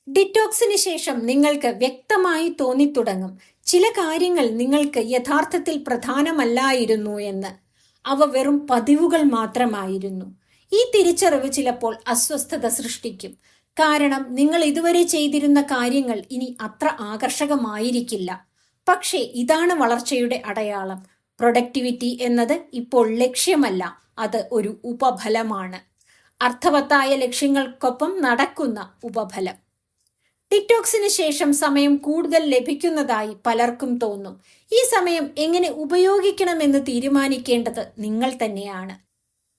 ഡിറ്റോക്സിന് ശേഷം നിങ്ങൾക്ക് വ്യക്തമായി തോന്നിത്തുടങ്ങും ചില കാര്യങ്ങൾ നിങ്ങൾക്ക് യഥാർത്ഥത്തിൽ പ്രധാനമല്ലായിരുന്നു എന്ന്. അവ വെറും പതിവുകൾ മാത്രമായിരുന്നു. ഈ തിരിച്ചറിവ് ചിലപ്പോൾ അസ്വസ്ഥത സൃഷ്ടിക്കും. കാരണം നിങ്ങൾ ഇതുവരെ ചെയ്തിരുന്ന കാര്യങ്ങൾ ഇനി അത്ര ആകർഷകമായിരിക്കില്ല. പക്ഷേ ഇതാണ് വളർച്ചയുടെ അടയാളം. പ്രൊഡക്ടിവിറ്റി എന്നത് ഇപ്പോൾ ലക്ഷ്യമല്ല, അത് ഒരു ഉപഫലമാണ്. അർത്ഥവത്തായ ലക്ഷ്യങ്ങൾക്കൊപ്പം നടക്കുന്ന ഉപഫലം. ഡിറ്റോക്സിന് ശേഷം സമയം കൂടുതൽ ലഭിക്കുന്നതായി പലർക്കും തോന്നും. ഈ സമയം എങ്ങനെ ഉപയോഗിക്കണമെന്ന് തീരുമാനിക്കേണ്ടത് നിങ്ങൾ തന്നെയാണ്.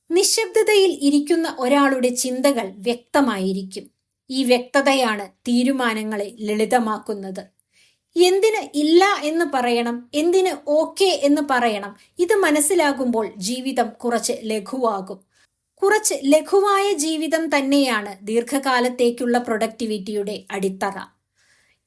നിശബ്ദതയിൽ ഇരിക്കുന്ന ഒരാളുടെ ചിന്തകൾ വ്യക്തമായിരിക്കും. ഈ വ്യക്തതയാണ് തീരുമാനങ്ങളെ ലളിതമാക്കുന്നത്. എന്തിന് ഇല്ല എന്ന് പറയണം, എന്തിന് ഓക്കെ എന്ന് പറയണം, ഇത് മനസ്സിലാകുമ്പോൾ ജീവിതം കുറച്ച് ലഘുവാകും. കുറച്ച് ലഘുവായ ജീവിതം തന്നെയാണ് ദീർഘകാലത്തേക്കുള്ള പ്രൊഡക്ടിവിറ്റിയുടെ അടിത്തറ.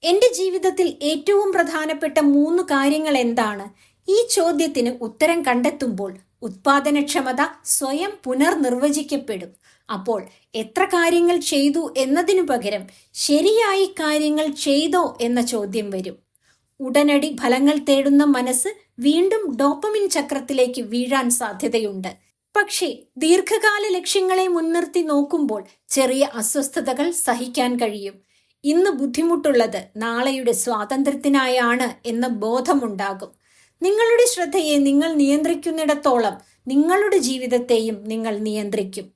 എൻ്റെ ജീവിതത്തിൽ ഏറ്റവും പ്രധാനപ്പെട്ട 3 കാര്യങ്ങൾ എന്താണ്? ഈ ചോദ്യത്തിന് ഉത്തരം കണ്ടെത്തുമ്പോൾ ഉത്പാദനക്ഷമത സ്വയം പുനർനിർവചിക്കപ്പെടും. അപ്പോൾ എത്ര കാര്യങ്ങൾ ചെയ്തു എന്നതിനു പകരം ശരിയായി കാര്യങ്ങൾ ചെയ്തോ എന്ന ചോദ്യം വരും. ഉടനടി ഫലങ്ങൾ തേടുന്ന മനസ്സ് വീണ്ടും ഡോപ്പമിൻ ചക്രത്തിലേക്ക് വീഴാൻ സാധ്യതയുണ്ട്. പക്ഷേ ദീർഘകാല ലക്ഷ്യങ്ങളെ മുൻനിർത്തി നോക്കുമ്പോൾ ചെറിയ അസ്വസ്ഥതകൾ സഹിക്കാൻ കഴിയും. ഇന്ന് ബുദ്ധിമുട്ടുള്ളത് നാളെയുടെ സ്വാതന്ത്ര്യത്തിനായാണ് എന്ന ബോധമുണ്ടാകും. നിങ്ങളുടെ ശ്രദ്ധയെ നിങ്ങൾ നിയന്ത്രിക്കുന്നിടത്തോളം നിങ്ങളുടെ ജീവിതത്തെയും നിങ്ങൾ നിയന്ത്രിക്കും.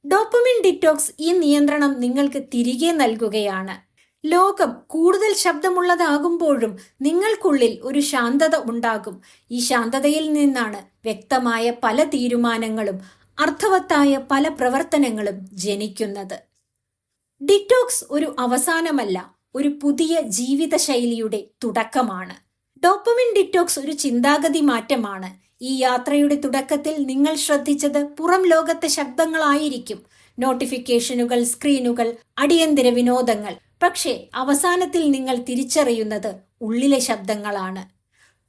ഡോപ്പമിൻ ഡിറ്റോക്സ് ഈ നിയന്ത്രണം നിങ്ങൾക്ക് തിരികെ നൽകുകയാണ്. ലോകം കൂടുതൽ ശബ്ദമുള്ളതാകുമ്പോഴും നിങ്ങൾക്കുള്ളിൽ ഒരു ശാന്തത ഉണ്ടാകും. ഈ ശാന്തതയിൽ നിന്നാണ് വ്യക്തമായ പല തീരുമാനങ്ങളും അർത്ഥവത്തായ പല പ്രവർത്തനങ്ങളും ജനിക്കുന്നത്. ഡിറ്റോക്സ് ഒരു അവസാനമല്ല, ഒരു പുതിയ ജീവിതശൈലിയുടെ തുടക്കമാണ്. ഡോപ്പമിൻ ഡിറ്റോക്സ് ഒരു ചിന്താഗതി മാറ്റമാണ്. ഈ യാത്രയുടെ തുടക്കത്തിൽ നിങ്ങൾ ശ്രദ്ധിച്ചത് പുറം ലോകത്തെ ശബ്ദങ്ങളായിരിക്കും, നോട്ടിഫിക്കേഷനുകൾ, സ്ക്രീനുകൾ, അടിയന്തര വിനോദങ്ങൾ. പക്ഷേ അവസാനത്തിൽ നിങ്ങൾ തിരിച്ചറിയുന്നത് ഉള്ളിലെ ശബ്ദങ്ങളാണ്.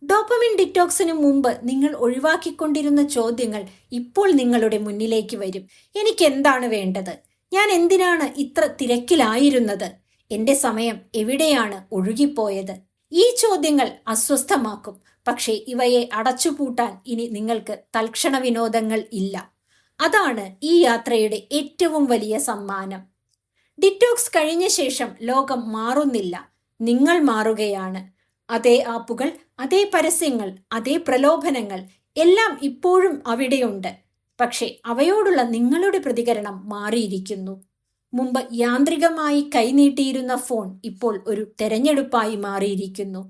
ഡോപ്പമിൻ ഡിറ്റോക്സിന് മുമ്പ് നിങ്ങൾ ഒഴിവാക്കിക്കൊണ്ടിരുന്ന ചോദ്യങ്ങൾ ഇപ്പോൾ നിങ്ങളുടെ മുന്നിലേക്ക് വരും. എനിക്ക് എന്താണ് വേണ്ടത്? ഞാൻ എന്തിനാണ് ഇത്ര തിരക്കിലായിരുന്നത്? എന്റെ സമയം എവിടെയാണ് ഒഴുകിപ്പോയത്? ഈ ചോദ്യങ്ങൾ അസ്വസ്ഥമാക്കും. പക്ഷേ ഇവയെ അടച്ചുപൂട്ടാൻ ഇനി നിങ്ങൾക്ക് തൽക്ഷണ വിനോദങ്ങൾ ഇല്ല. അതാണ് ഈ യാത്രയുടെ ഏറ്റവും വലിയ സമ്മാനം. ഡിറ്റോക്സ് കഴിഞ്ഞ ശേഷം ലോകം മാറുന്നില്ല, നിങ്ങൾ മാറുകയാണ്. അതേ ആപ്പുകൾ, അതേ പരസ്യങ്ങൾ, അതേ പ്രലോഭനങ്ങൾ എല്ലാം ഇപ്പോഴും അവിടെയുണ്ട്. പക്ഷേ അവയോടുള്ള നിങ്ങളുടെ പ്രതികരണം മാറിയിരിക്കുന്നു. മുമ്പ് യാന്ത്രികമായി കൈനീട്ടിയിരുന്ന ഫോൺ ഇപ്പോൾ ഒരു തെരഞ്ഞെടുപ്പായി മാറിയിരിക്കുന്നു.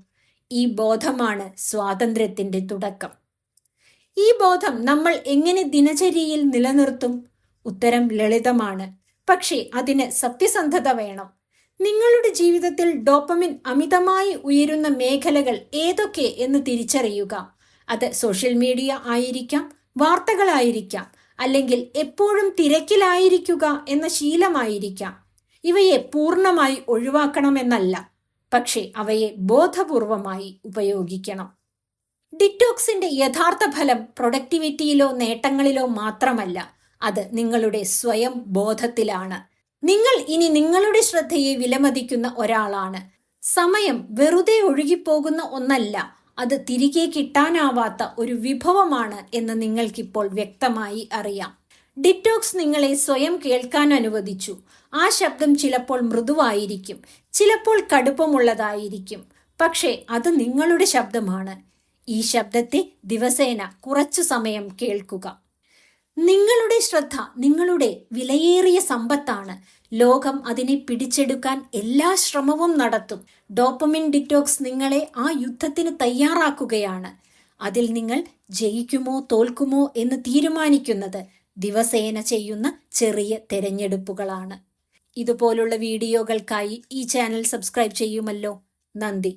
ഈ ബോധമാണ് സ്വാതന്ത്ര്യത്തിന്റെ തുടക്കം. ഈ ബോധം നമ്മൾ എങ്ങനെ ദിനചര്യയിൽ നിലനിർത്തും? ഉത്തരം ലളിതമാണ്, പക്ഷേ അതിന് സത്യസന്ധത വേണം. നിങ്ങളുടെ ജീവിതത്തിൽ ഡോപ്പമിൻ അമിതമായി ഉയരുന്ന മേഖലകൾ ഏതൊക്കെ എന്ന് തിരിച്ചറിയുക. അത് സോഷ്യൽ മീഡിയ ആയിരിക്കാം, വാർത്തകളായിരിക്കാം, അല്ലെങ്കിൽ എപ്പോഴും തിരക്കിലായിരിക്കുക എന്ന ശീലമായിരിക്കാം. ഇവയെ പൂർണ്ണമായി ഒഴിവാക്കണമെന്നല്ല, പക്ഷേ അവയെ ബോധപൂർവമായി ഉപയോഗിക്കണം. ഡിറ്റോക്സിന്റെ യഥാർത്ഥ ഫലം പ്രൊഡക്ടിവിറ്റിയിലോ നേട്ടങ്ങളിലോ മാത്രമല്ല, അത് നിങ്ങളുടെ സ്വയം ബോധത്തിലാണ്. നിങ്ങൾ ഇനി നിങ്ങളുടെ ശ്രദ്ധയെ വിലമതിക്കുന്ന ഒരാളാണ്. സമയം വെറുതെ ഒഴുകിപ്പോകുന്ന ഒന്നല്ല, അത് തിരികെ കിട്ടാനാവാത്ത ഒരു വിഭവമാണ് എന്ന് നിങ്ങൾക്കിപ്പോൾ വ്യക്തമായി അറിയാം. ഡിറ്റോക്സ് നിങ്ങളെ സ്വയം കേൾക്കാൻ അനുവദിച്ചു. ആ ശബ്ദം ചിലപ്പോൾ മൃദുവായിരിക്കും, ചിലപ്പോൾ കടുപ്പമുള്ളതായിരിക്കും, പക്ഷേ അത് നിങ്ങളുടെ ശബ്ദമാണ്. ഈ ശബ്ദത്തെ ദിവസേന കുറച്ചു സമയം കേൾക്കുക. നിങ്ങളുടെ ശ്രദ്ധ നിങ്ങളുടെ വിലയേറിയ സമ്പത്താണ്. ലോകം അതിനെ പിടിച്ചെടുക്കാൻ എല്ലാ ശ്രമവും നടത്തും. ഡോപ്പമിൻ ഡിറ്റോക്സ് നിങ്ങളെ ആ യുദ്ധത്തിന് തയ്യാറാക്കുകയാണ്. അതിൽ നിങ്ങൾ ജയിക്കുമോ തോൽക്കുമോ എന്ന് തീരുമാനിക്കുന്നത് ദിവസേന ചെയ്യുന്ന ചെറിയ തെരഞ്ഞെടുപ്പുകളാണ്. ഇതുപോലുള്ള വീഡിയോകൾക്കായി ഈ ചാനൽ സബ്സ്ക്രൈബ് ചെയ്യുമല്ലോ. നന്ദി.